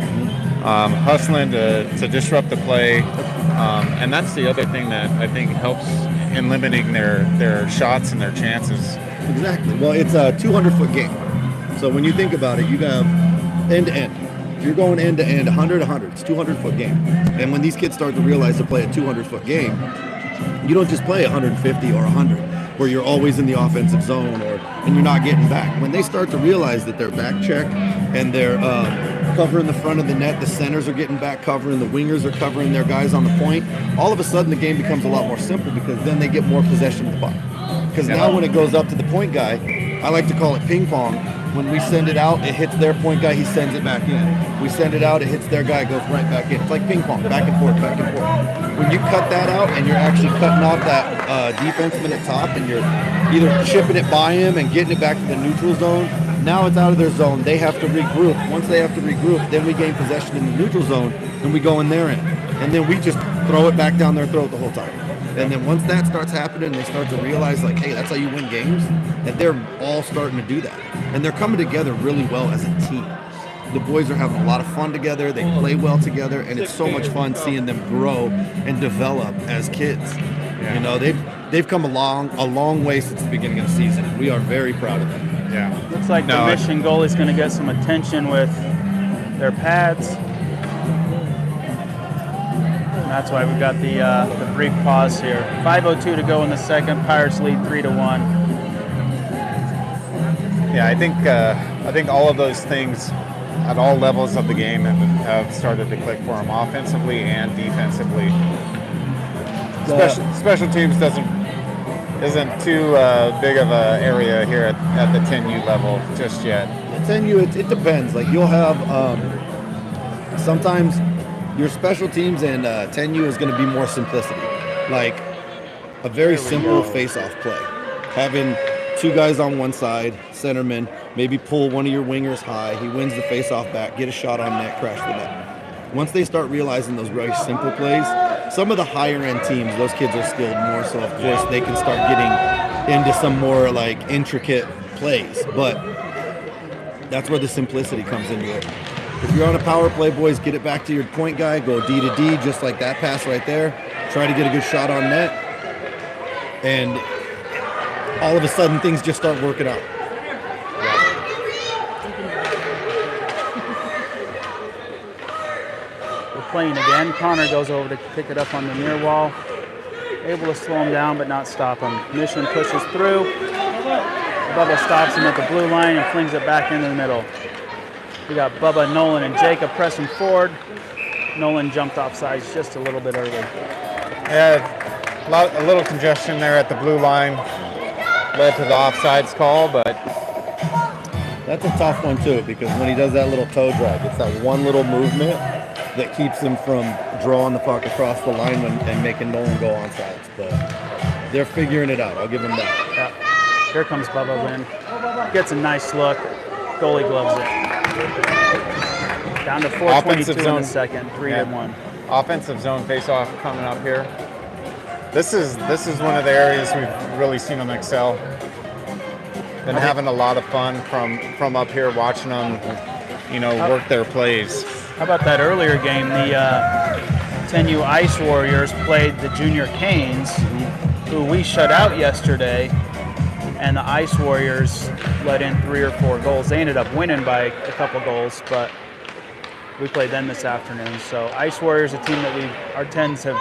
hustling to disrupt the play, and that's the other thing that I think helps in limiting their shots and their chances. Exactly. Well, it's a 200-foot game. So when you think about it, you have end-to-end. If you're going end-to-end, 100-100, it's a 200-foot game. And when these kids start to realize to play a 200-foot game, you don't just play 150 or 100, where you're always in the offensive zone and you're not getting back. When they start to realize that they're back check and they're covering the front of the net, the centers are getting back covering, the wingers are covering their guys on the point, all of a sudden the game becomes a lot more simple because then they get more possession of the puck. Because now when it goes up to the point guy, I like to call it ping pong. When we send it out, it hits their point guy, he sends it back in. We send it out, it hits their guy, goes right back in. It's like ping pong, back and forth, back and forth. When you cut that out and you're actually cutting off that defenseman at top and you're either chipping it by him and getting it back to the neutral zone, now it's out of their zone. They have to regroup. Once they have to regroup, then we gain possession in the neutral zone and we go in their end. And then we just throw it back down their throat the whole time. And then once that starts happening, they start to realize, like, hey, that's how you win games. And they're all starting to do that. And they're coming together really well as a team. The boys are having a lot of fun together. They play well together. And it's so much fun seeing them grow and develop as kids. Yeah. You know, they've come a long way since the beginning of the season. We are very proud of them. Yeah. Looks like the Mission goalie's going to get some attention with their pads. That's why we've got the brief pause here. 5:02 to go in the second. Pirates lead 3-1. Yeah, I think all of those things at all levels of the game have started to click for them, offensively and defensively. Special teams isn't too big of an area here at the 10U level just yet. The 10U, it depends. Like you'll have sometimes. Your special teams and 10U is going to be more simplicity, like a very simple face-off play. Having two guys on one side, centerman, maybe pull one of your wingers high, he wins the face-off back, get a shot on net, crash the net. Once they start realizing those very simple plays, some of the higher-end teams, those kids are skilled more, so of course they can start getting into some more like intricate plays, but that's where the simplicity comes into it. If you're on a power play, boys, get it back to your point guy, go D to D, just like that pass right there. Try to get a good shot on net. And all of a sudden, things just start working out. We're playing again. Connor goes over to pick it up on the near wall. Able to slow him down, but not stop him. Mission pushes through. Bubba stops him at the blue line and flings it back into the middle. We got Bubba, Nolan, and Jacob pressing forward. Nolan jumped off sides just a little bit early. Yeah, a little congestion there at the blue line led to the offsides call, but that's a tough one too, because when he does that little toe drag, it's that one little movement that keeps him from drawing the puck across the line and making Nolan go on sides. But they're figuring it out. I'll give them that. Yeah. Here comes Bubba Lynn. Gets a nice look. Goalie gloves it. Down to 4:22 in the zone. second, 3-1. Offensive zone face-off coming up here. This is one of the areas we've really seen them excel. Been having a lot of fun from up here, watching them, work their plays. How about that earlier game? The 10U Ice Warriors played the Junior Canes, who we shut out yesterday, and the Ice Warriors let in 3 or 4 goals. They ended up winning by a couple goals, but we played them this afternoon. So Ice Warriors, a team that our 10s have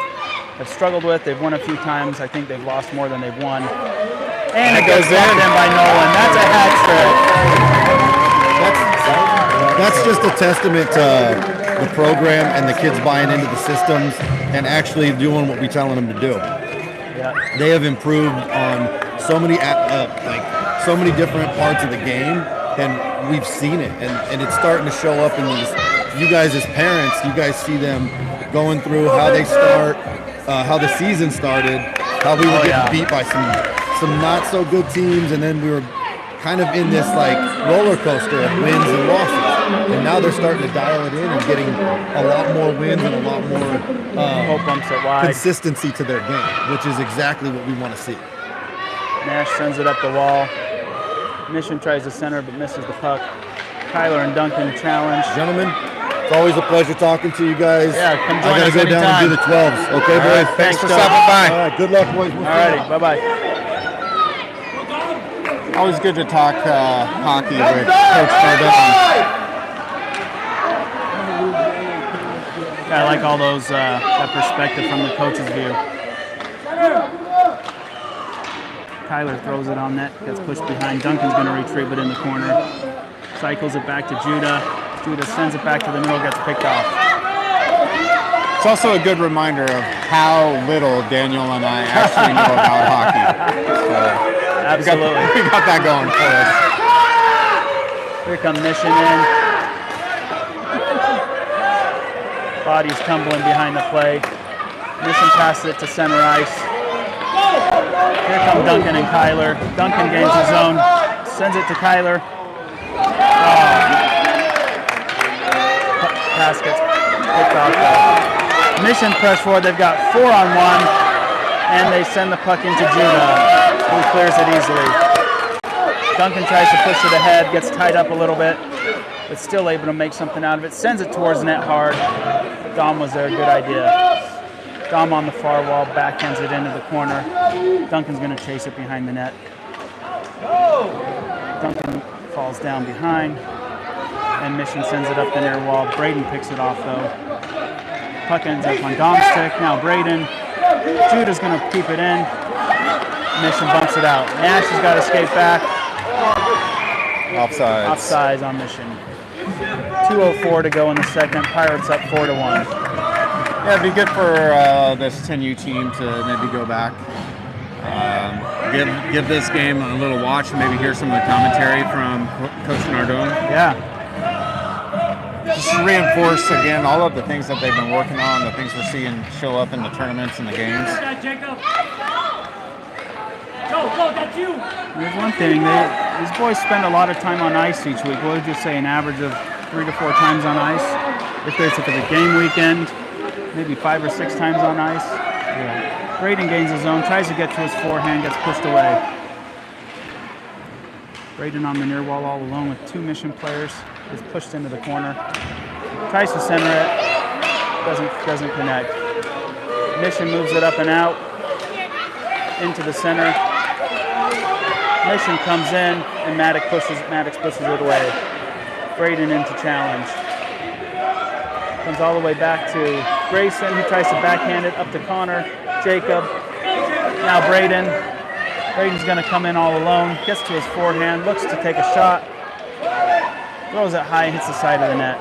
struggled with. They've won a few times. I think they've lost more than they've won. And it goes in by Nolan. That's a hat trick. That's just a testament to the program and the kids buying into the systems and actually doing what we're telling them to do. Yeah. They have improved on so many different parts of the game, and we've seen it, and it's starting to show up in these. You guys as parents, you guys see them going through how they start, how the season started, how we were getting beat by some not so good teams, and then we were kind of in this like roller coaster of wins and losses, and now they're starting to dial it in and getting a lot more wins and a lot more consistency to their game, which is exactly what we want to see. Nash sends it up the wall. Mission tries to center but misses the puck. Kyler and Duncan challenge. Gentlemen, it's always a pleasure talking to you guys. Yeah, come join I us gotta go down anytime. and do the 12s. Okay, boys? Right, thanks for Doug. stopping by. All right, good luck, boys. All righty, bye-bye. Always good to talk hockey with Coach Cardone. Yeah, I like all those, that perspective from the coach's view. Kyler throws it on net, gets pushed behind. Duncan's going to retrieve it in the corner. Cycles it back to Judah. Judah sends it back to the middle, gets picked off. It's also a good reminder of how little Daniel and I actually know about hockey. So Absolutely. we got that going for us. Here come Mission in. Body's tumbling behind the play. Mission passes it to center ice. Here come Duncan and Kyler. Duncan gains his own. Sends it to Kyler. Pass gets picked off though. Mission press forward. They've got 4-on-1, and they send the puck into Judah, who clears it easily. Duncan tries to push it ahead, gets tied up a little bit, but still able to make something out of it. Sends it towards net hard. Dom was there, good idea. Dom on the far wall, backhands it into the corner. Duncan's going to chase it behind the net. Duncan falls down behind, and Mission sends it up the near wall. Braden picks it off though. Puck ends up on Dom's stick. Now Braden. Judah's going to keep it in. Mission bumps it out. Nash has got to skate back. Offsides. Offsides on Mission. 2:04 to go in the second. Pirates up 4-1. Yeah, it'd be good for this 10U team to maybe go back, give this game a little watch, and maybe hear some of the commentary from Coach Nardone. Yeah. Just to reinforce again all of the things that they've been working on, the things we're seeing show up in the tournaments and the games. There's one thing, these boys spend a lot of time on ice each week. What would you say, an average of 3 to 4 times on ice? If there's like a game weekend, maybe 5 or 6 times on ice. Yeah. Braden gains his own, tries to get to his forehand, gets pushed away. Braden on the near wall all alone with 2 Mission players. Is pushed into the corner. Tries to center it. Doesn't connect. Mission moves it up and out. Into the center. Mission comes in, and Maddox pushes it away. Braden into challenge. Comes all the way back to Grayson, who tries to backhand it up to Connor. Jacob. Now Braden. Braden's going to come in all alone. Gets to his forehand. Looks to take a shot. Throws it high, hits the side of the net.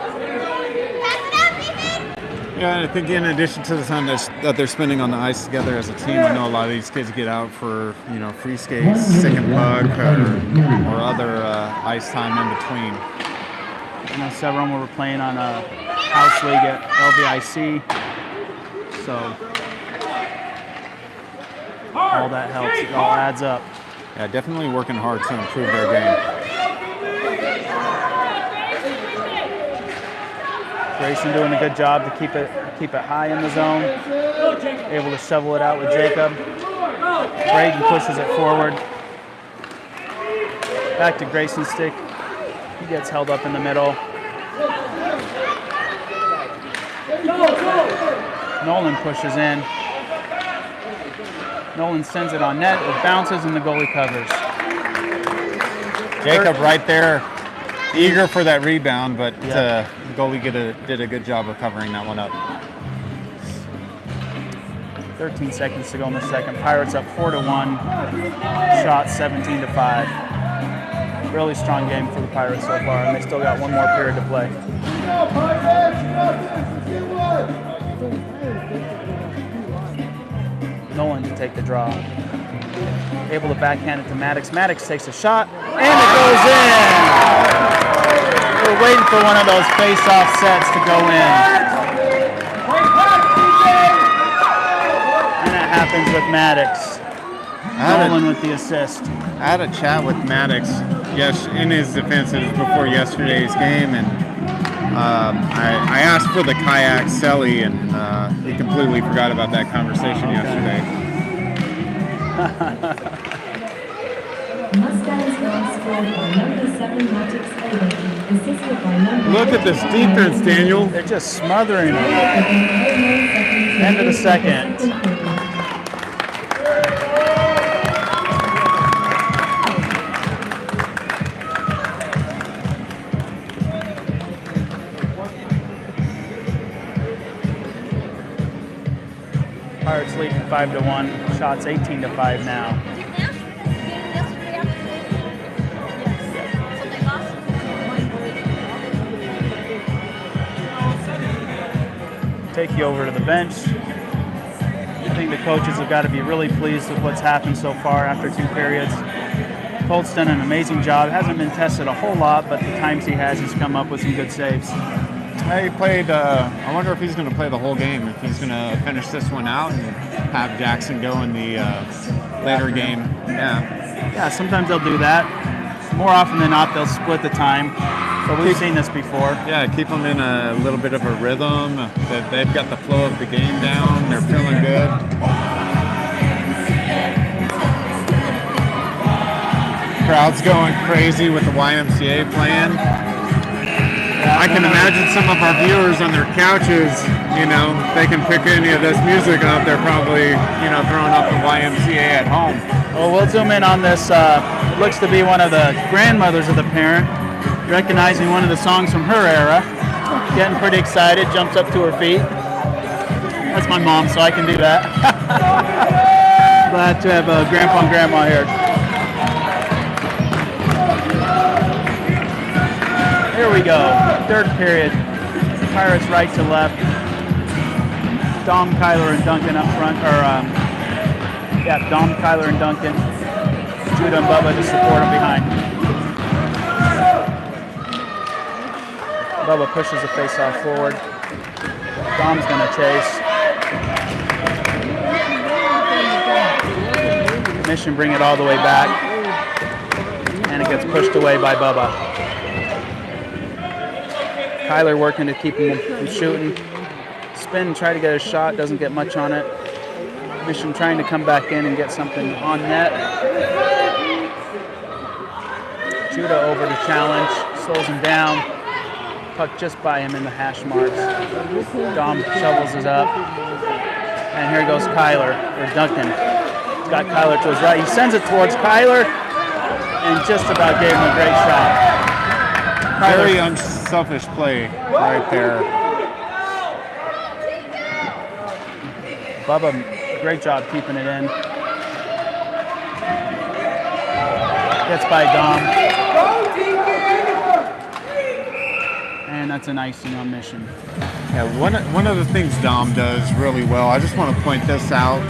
Yeah, and I think in addition to the time that they're spending on the ice together as a team, I know a lot of these kids get out for free skates, second puck, or other ice time in between. Several of them were playing on a house league at LVIC, so all that helps. It all adds up. Yeah, definitely working hard to improve their game. Grayson doing a good job to keep it high in the zone. Able to shovel it out with Jacob. Braden pushes it forward. Back to Grayson's stick. He gets held up in the middle. Nolan pushes in. Nolan sends it on net. It bounces and the goalie covers. Jacob right there, eager for that rebound, but Yeah. the goalie did a good job of covering that one up. 13 seconds to go in the second. Pirates up 4-1. Shot 17-5. Really strong game for the Pirates so far, and they still got one more period to play. Nolan to take the draw. Able to backhand it to Maddox. Maddox takes a shot, and it goes in! We're waiting for one of those face-off sets to go in. And that happens with Maddox. Nolan with the assist. I had a chat with Maddox in his defense. It was before yesterday's game, and I asked for the kayak celly, and he completely forgot about that conversation yesterday. Look at this defense, Daniel. They're just smothering it. End of the second. Pirates leading 5-1. Shots 18-5 now. Take you over to the bench. I think the coaches have got to be really pleased with what's happened so far after 2 periods. Colt's done an amazing job. Hasn't been tested a whole lot, but the times he has, he's come up with some good saves. He played, I wonder if he's going to play the whole game, if he's going to finish this one out and have Jackson go in the later game. Yeah, sometimes they'll do that. More often than not, they'll split the time. But we've seen this before. Yeah, keep them in a little bit of a rhythm. That they've got the flow of the game down. They're feeling good. Crowd's going crazy with the YMCA playing. I can imagine some of our viewers on their couches, they can pick any of this music up. They're probably, throwing up the YMCA at home. Well, we'll zoom in on this. It looks to be one of the grandmothers of the parent, recognizing one of the songs from her era. Getting pretty excited, jumps up to her feet. That's my mom, so I can do that. Glad to have Grandpa and Grandma here. Here we go, third period. Pirates right to left. Dom, Kyler, and Duncan up front, Dom, Kyler, and Duncan. Judah and Bubba to support him behind. Bubba pushes the face-off forward. Dom's gonna chase. Mission bring it all the way back. And it gets pushed away by Bubba. Kyler working to keep him from shooting. Spin, try to get a shot, doesn't get much on it. Mission trying to come back in and get something on net. Judah over to challenge, slows him down. Puck just by him in the hash marks. Dom shovels it up. And here goes Kyler, or Duncan. He's got Kyler to his right. He sends it towards Kyler and just about gave him a great shot. Very unselfish play right there. Bubba, great job keeping it in. Gets by Dom. And that's an icing on Mission. Yeah, one of the things Dom does really well, I just want to point this out.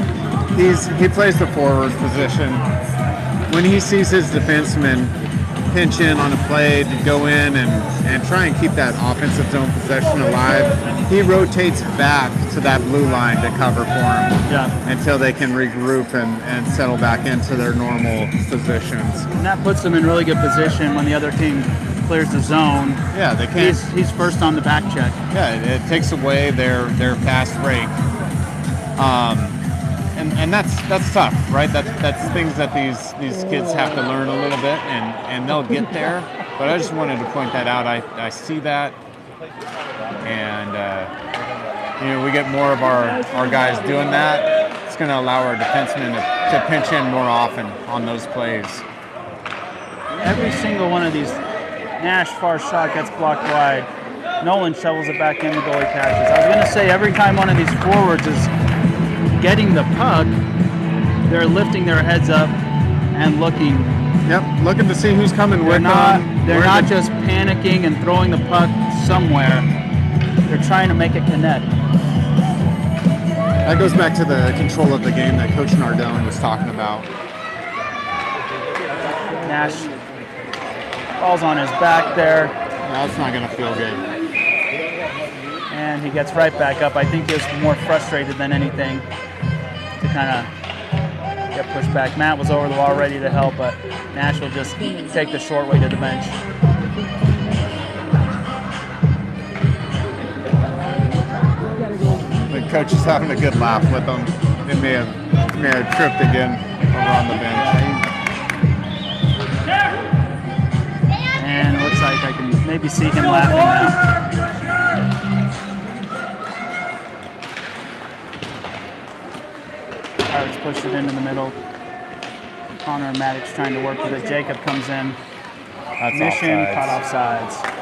He plays the forward position. When he sees his defenseman pinch in on a play to go in and try and keep that offensive zone possession alive, he rotates back to that blue line to cover for him until they can regroup and settle back into their normal positions. And that puts them in really good position when the other team clears the zone. Yeah, they can't. He's first on the back check. Yeah, it takes away their fast break. And that's tough, right? That's things that these kids have to learn a little bit, and they'll get there. But I just wanted to point that out. I see that, and we get more of our guys doing that. It's going to allow our defensemen to pinch in more often on those plays. Every single one of these Nash far shot gets blocked wide. Nolan shovels it back in, the goalie catches. I was going to say every time one of these forwards is getting the puck, they're lifting their heads up and looking. Yep, looking to see who's coming. They're not just panicking and throwing the puck somewhere. They're trying to make it connect. That goes back to the control of the game that Coach Nardone was talking about. Nash falls on his back there. That's not going to feel good. And he gets right back up. I think he was more frustrated than anything to kind of get pushed back. Matt was over the wall ready to help, but Nash will just take the short way to the bench. The coach is having a good laugh with them. They may have tripped again over on the bench. And it looks like I can maybe see him laughing now. Pirates push it into the middle. Connor and Maddox trying to work with it. Jacob comes in. That's Mission offsides. caught offsides.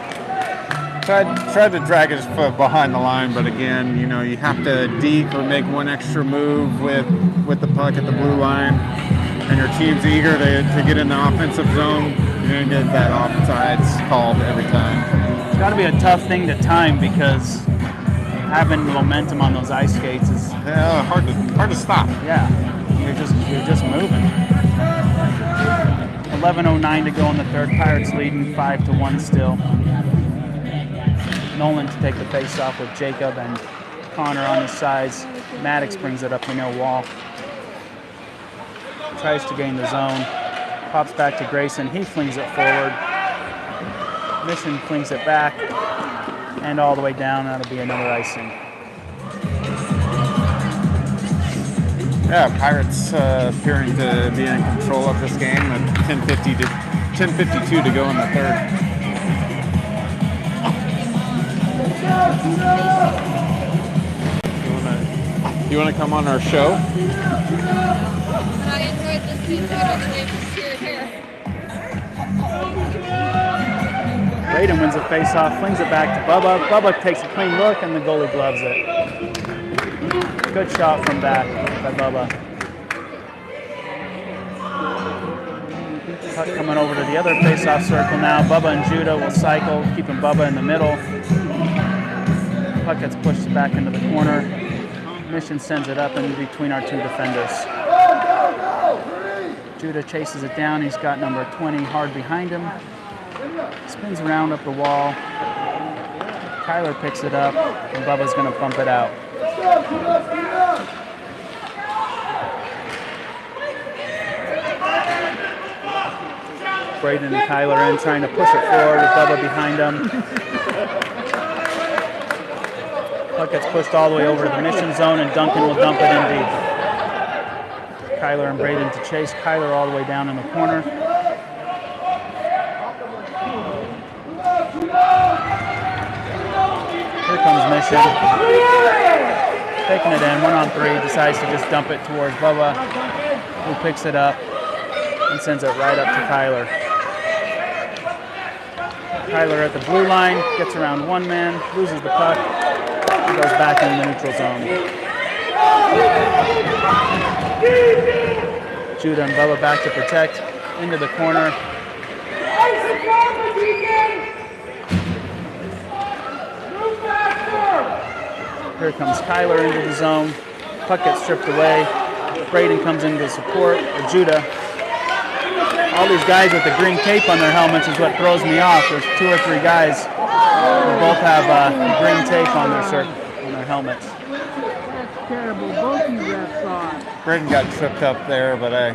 Tried to drag his foot behind the line, but again, you have to deke or make one extra move with the puck at the blue line, and your team's eager to get in the offensive zone. You're going to get that offsides called every time. It's got to be a tough thing to time because having momentum on those ice skates is hard to stop. Yeah, you're just moving. 11:09 to go in the third. Pirates leading 5-1 still. Nolan to take the face-off with Jacob and Connor on the sides. Maddox brings it up the near wall. Tries to gain the zone. Pops back to Grayson. He flings it forward. Mission flings it back and all the way down. That'll be another icing. Yeah, Pirates appearing to be in control of this game at 10:52 to go in the third. You want to come on our show? I enjoyed listening to it on the way from here. Braden wins a face-off, flings it back to Bubba. Bubba takes a clean look, and the goalie gloves it. Good shot from back by Bubba. Puck coming over to the other face-off circle now. Bubba and Judah will cycle, keeping Bubba in the middle. Puck gets pushed back into the corner. Mission sends it up in between our two defenders. Judah chases it down. He's got number 20 hard behind him. Spins around up the wall. Kyler picks it up, and Bubba's going to bump it out. Braden and Kyler in, trying to push it forward with Bubba behind him. Puck gets pushed all the way over to the mission zone, and Duncan will dump it in deep. Kyler and Braden to chase. Kyler all the way down in the corner. Here comes Mission. Taking it in, 1-on-3, decides to just dump it towards Bubba, who picks it up and sends it right up to Kyler. Kyler at the blue line, gets around one man, loses the puck, and goes back in the neutral zone. Judah and Bubba back to protect, into the corner. Here comes Kyler into the zone. Puck gets stripped away. Braden comes in to support, or Judah. all these guys with the green tape on their helmets is what throws me off. There's 2 or 3 guys who both have green tape on their helmets. That's terrible. Both you refs saw it. Braden got tripped up there, but I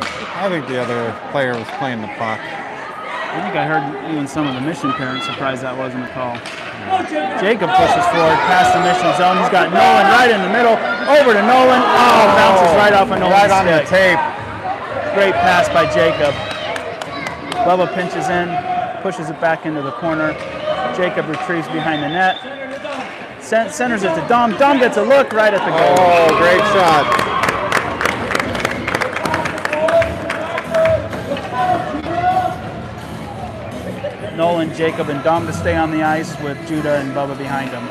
think the other player was playing the puck. I think I heard even some of the Mission parents surprised that wasn't a call. Jacob pushes forward past the Mission zone. He's got Nolan right in the middle. Over to Nolan. Oh, bounces right off of Nolan's Right on the stick. tape. Great pass by Jacob. Bubba pinches in, pushes it back into the corner. Jacob retrieves behind the net. Centers it to Dom. Dom gets a look right at the goal. Oh, great shot. Nolan, Jacob, and Dom to stay on the ice with Judah and Bubba behind them.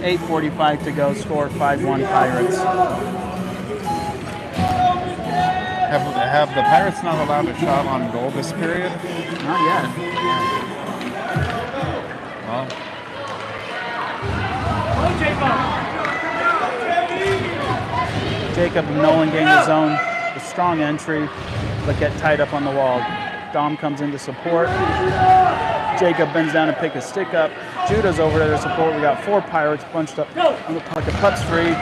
8:45 to go. Score 5-1 Pirates. Have the Pirates not allowed a shot on goal this period? Not yet. Well, Jacob and Nolan gain the zone. A strong entry, but get tied up on the wall. Dom comes in to support. Jacob bends down to pick his stick up. Judah's over there to support. We got 4 Pirates bunched up on the puck. The puck's free.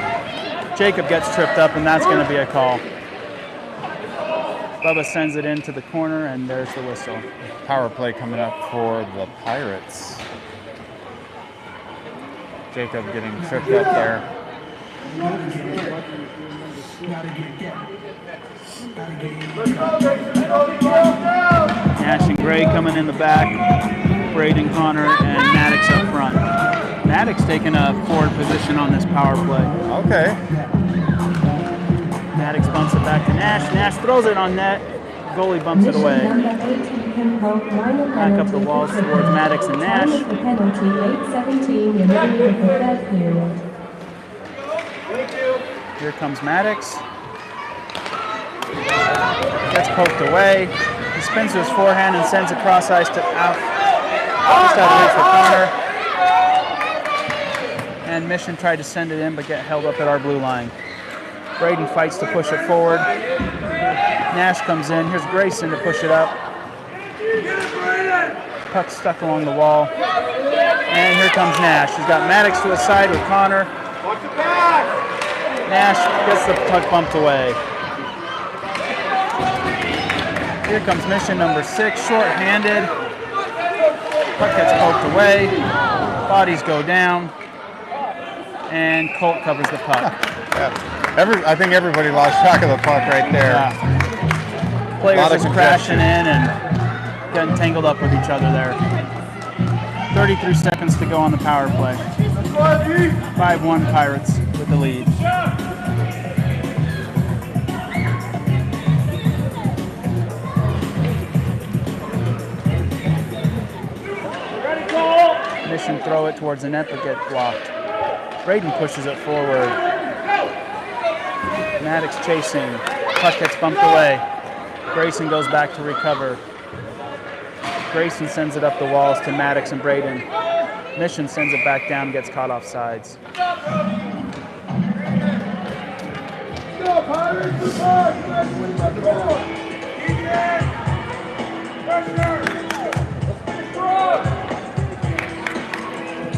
Jacob gets tripped up, and that's going to be a call. Bubba sends it into the corner, and there's the whistle. power play coming up for the Pirates. Jacob getting tripped up there. Nash and Gray coming in the back. Braden, Connor, and Maddox up front. Maddox taking a forward position on this power play. Okay. Maddox bumps it back to Nash. Nash throws it on net. Goalie bumps it away. Back up the walls towards Maddox and Nash. Here comes Maddox. Gets poked away. He spins to his forehand and sends it cross ice to out. Just out of reach for Connor. And Mission tried to send it in but get held up at our blue line. Braden fights to push it forward. Nash comes in. Here's Grayson to push it up. Puck stuck along the wall. And here comes Nash. He's got Maddox to his side with Connor. Nash gets the puck bumped away. Here comes Mission number 6, short-handed. Puck gets poked away. Bodies go down. And Colt covers the puck. I think everybody lost track of the puck right there. Yeah. Players just crashing in and getting tangled up with each other there. 33 seconds to go on the power play. 5-1 Pirates with the lead. Mission throw it towards the net but get blocked. Braden pushes it forward. Maddox chasing. Puck gets bumped away. Grayson goes back to recover. Grayson sends it up the walls to Maddox and Braden. Mission sends it back down, gets caught off sides.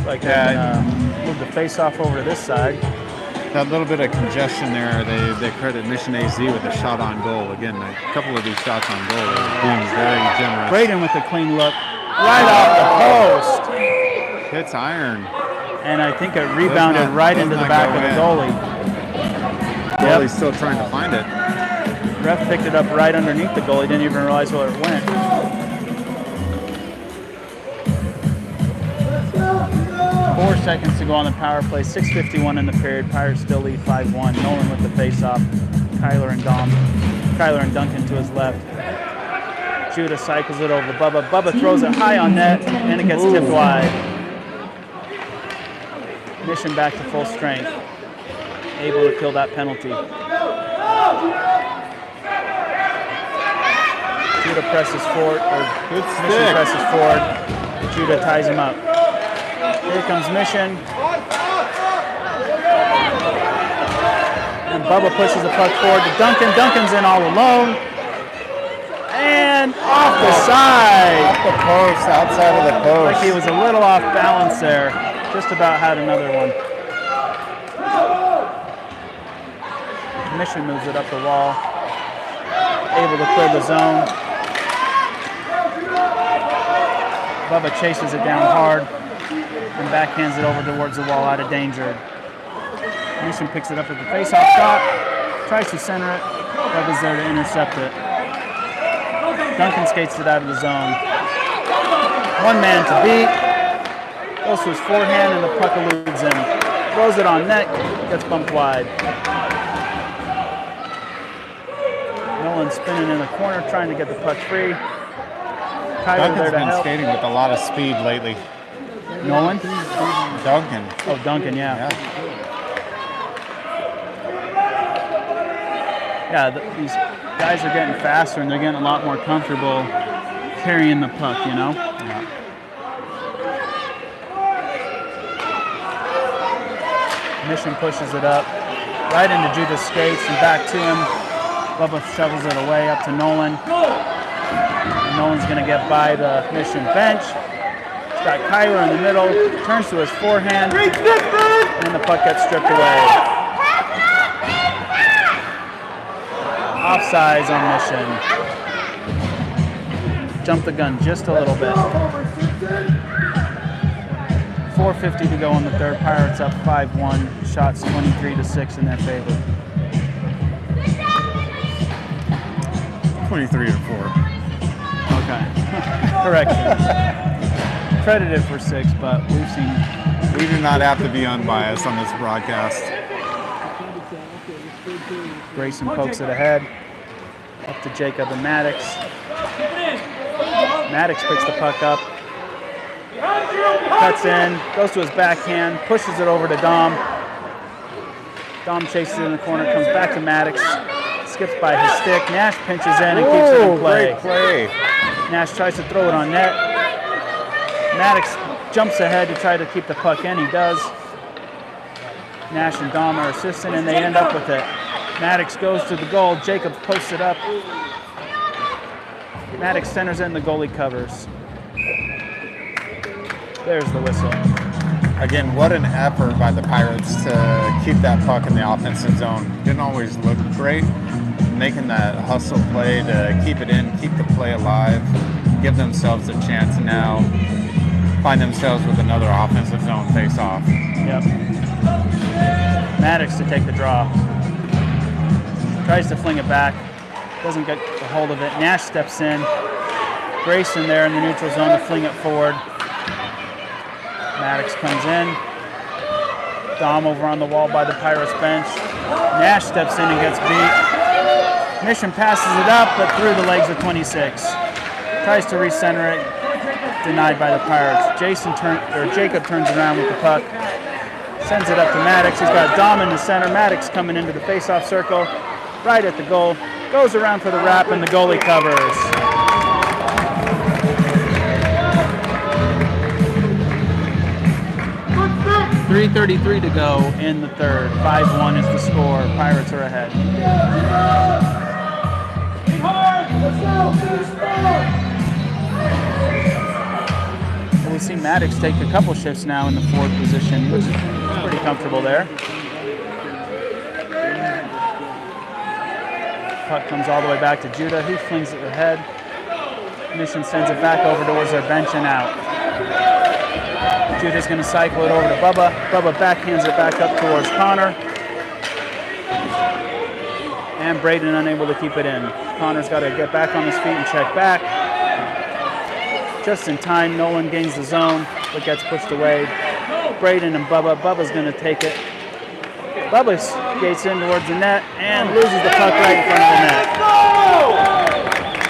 Like move the face-off over to this side. That little bit of congestion there, they credit Mission AZ with a shot on goal. Again, a couple of these shots on goal are being very generous. Braden with a clean look, right off the post. Hits iron. And I think it rebounded right into the back of the goalie. Goalie's still trying to find it. Ref picked it up right underneath the goalie, didn't even realize where it went. Four seconds to go on the power play. 6:51 in the period. Pirates still lead 5-1. Nolan with the face-off. Kyler and Duncan to his left. Judah cycles it over Bubba. Bubba throws it high on net, and it gets tipped wide. Mission back to full strength. Able to kill that penalty. Judah presses forward, or Mission presses forward. Judah ties him up. Here comes Mission. And Bubba pushes the puck forward to Duncan. Duncan's in all alone. And off the side. Off the post, outside of the post. Like he was a little off balance there. Just about had another one. Mission moves it up the wall. Able to clear the zone. Bubba chases it down hard and backhands it over towards the wall out of danger. Mission picks it up at the face-off shot. Tries to center it. Bubba's there to intercept it. Duncan skates it out of the zone. One man to beat. Goes to his forehand and the puck eludes him. Throws it on net. Gets bumped wide. Nolan spinning in the corner, trying to get the puck free. Kyler there Duncan's to been help. skating with a lot of speed lately. Nolan? Duncan. Oh, Duncan, yeah. Yeah, these guys are getting faster and they're getting a lot more comfortable carrying the puck, you know? Yeah. Mission pushes it up, right into Judah's skates and back to him. Bubba shovels it away up to Nolan. And Nolan's going to get by the Mission bench. He's got Kyler in the middle, turns to his forehand, and then the puck gets stripped away. Offsides on Mission. Jumped the gun just a little bit. 4:50 to go in the third. Pirates up 5-1. Shots 23-6 in their favor. 23 to 4. Okay. Correction. Credited for 6, but we've seen. We do not have to be unbiased on this broadcast. Grayson pokes it ahead. Up to Jacob and Maddox. Maddox picks the puck up. Cuts in, goes to his backhand, pushes it over to Dom. Dom chases it in the corner, comes back to Maddox, skips by his stick. Nash pinches in and keeps it in play. Great play. Nash tries to throw it on net. Maddox jumps ahead to try to keep the puck in. He does. Nash and Dom are assisting, and they end up with it. Maddox goes to the goal. Jacob posts it up. Maddox centers in, the goalie covers. There's the whistle. Again, what an effort by the Pirates to keep that puck in the offensive zone. Didn't always look great. Making that hustle play to keep it in, keep the play alive, give themselves a chance, and now find themselves with another offensive zone face-off. Yep. Maddox to take the draw. Tries to fling it back. Doesn't get a hold of it. Nash steps in. Grayson there in the neutral zone to fling it forward. Maddox comes in. Dom over on the wall by the Pirates bench. Nash steps in and gets beat. Mission passes it up, but through the legs of 26. Tries to recenter it. Denied by the Pirates. Jacob turns around with the puck. Sends it up to Maddox. He's got Dom in the center. Maddox coming into the face-off circle. Right at the goal. Goes around for the wrap, and the goalie covers. 3:33 to go in the third. 5-1 is the score. Pirates are ahead. Well, we see Maddox take a couple shifts now in the forward position, which is pretty comfortable there. Puck comes all the way back to Judah. He flings it ahead. Mission sends it back over towards their bench and out. Judah's going to cycle it over to Bubba. Bubba backhands it back up towards Connor. And Braden unable to keep it in. Connor's got to get back on his feet and check back. Just in time, Nolan gains the zone, but gets pushed away. Braden and Bubba. Bubba's going to take it. Bubba skates in towards the net and loses the puck right in front of the net.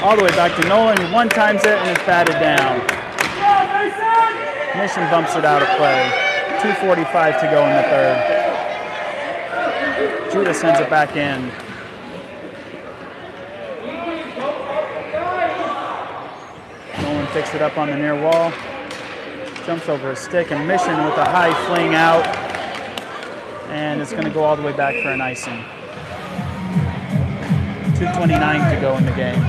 All the way back to Nolan, who one-times it and is batted down. Mission bumps it out of play. 2:45 to go in the third. Judah sends it back in. Nolan picks it up on the near wall. Jumps over a stick, and Mission with a high fling out. And it's going to go all the way back for an icing. 2:29 to go in the game.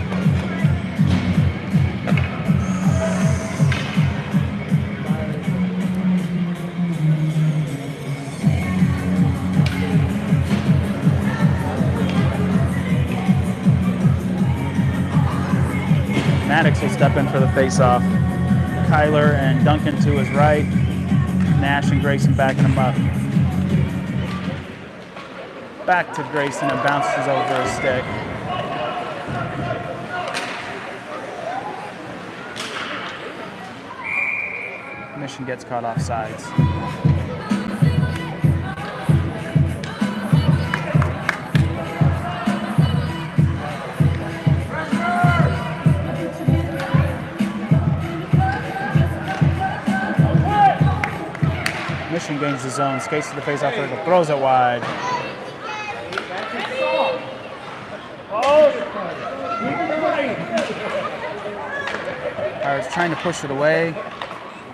Maddox will step in for the face-off. Kyler and Duncan to his right. Nash and Grayson backing him up. Back to Grayson and bounces over his stick. Mission gets caught off sides. Mission gains the zone, skates to the face-off circle, throws it wide. Pirates trying to push it away.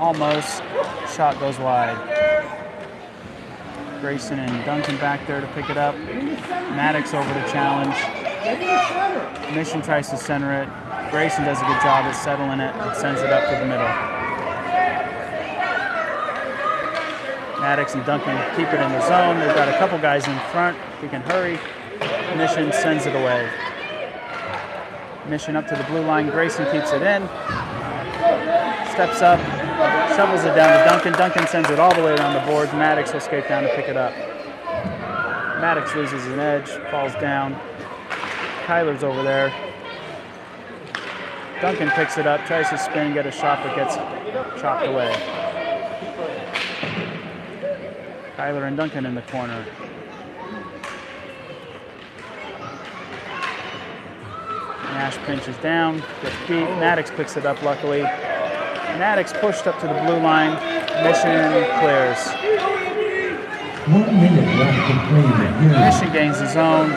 Almost. Shot goes wide. Grayson and Duncan back there to pick it up. Maddox over to challenge. Mission tries to center it. Grayson does a good job at settling it and sends it up to the middle. Maddox and Duncan keep it in the zone. They've got a couple guys in front. We can hurry. Mission sends it away. Mission up to the blue line. Grayson keeps it in. Steps up. Shovels it down to Duncan. Duncan sends it all the way around the boards. Maddox will skate down to pick it up. Maddox loses an edge. Falls down. Kyler's over there. Duncan picks it up. Tries to spin, get a shot, but gets chopped away. Kyler and Duncan in the corner. Nash pinches down, gets beat. Maddox picks it up, luckily. Maddox pushed up to the blue line. Mission clears. 1 minute left to play in the game. Mission gains the zone.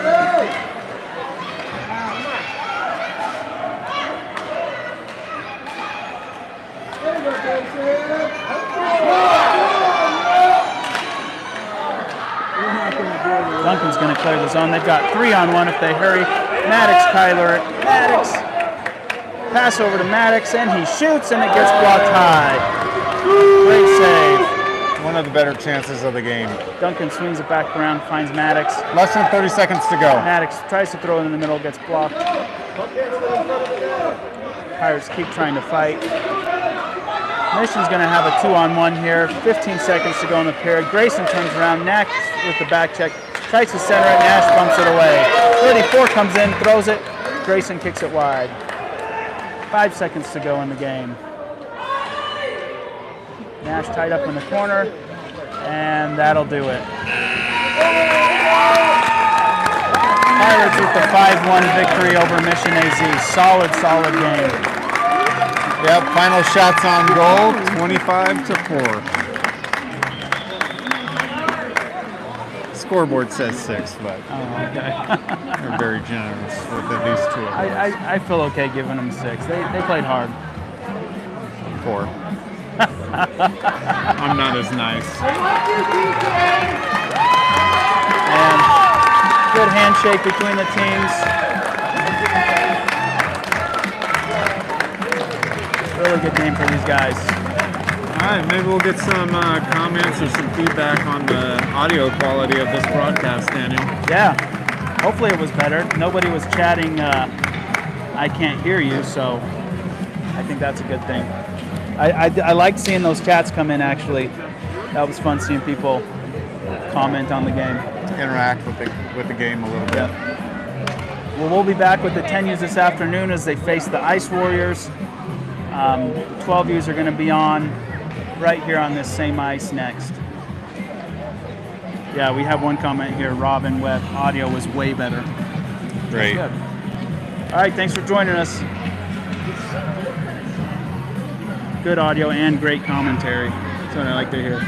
Duncan's going to clear the zone. They've got 3-on-1 if they hurry. Maddox, Kyler, Maddox. Pass over to Maddox, and he shoots, and it gets blocked high. Great save. One of the better chances of the game. Duncan swings it back around, finds Maddox. Less than 30 seconds to go. Maddox tries to throw it in the middle, gets blocked. Pirates keep trying to fight. Mission's going to have a 2-on-1 here. 15 seconds to go in the period. Grayson turns around, Nash with the back check. Tries to center it, Nash bumps it away. 34 comes in, throws it. Grayson kicks it wide. 5 seconds to go in the game. Nash tied up in the corner, and that'll do it. Pirates with the 5-1 victory over Mission AZ. Solid game. Yep, final shots on goal, 25-4. Scoreboard says 6, but Okay. they're very generous with at least 2 of those. I feel okay giving them 6. They played hard. 4. I'm not as nice. And good handshake between the teams. Really good game for these guys. All right, maybe we'll get some comments or some feedback on the audio quality of this broadcast, Daniel. Yeah, hopefully it was better. Nobody was chatting, I can't hear you, so I think that's a good thing. I liked seeing those chats come in, actually. That was fun seeing people comment on the game. Interact with the game a little bit. Yeah. Well, we'll be back with the 10Us this afternoon as they face the Ice Warriors. The 12Us are going to be on right here on this same ice next. Yeah, we have one comment here. Robin Webb, audio was way better. Great. Good. All right, thanks for joining us. Good audio and great commentary. That's what I like to hear.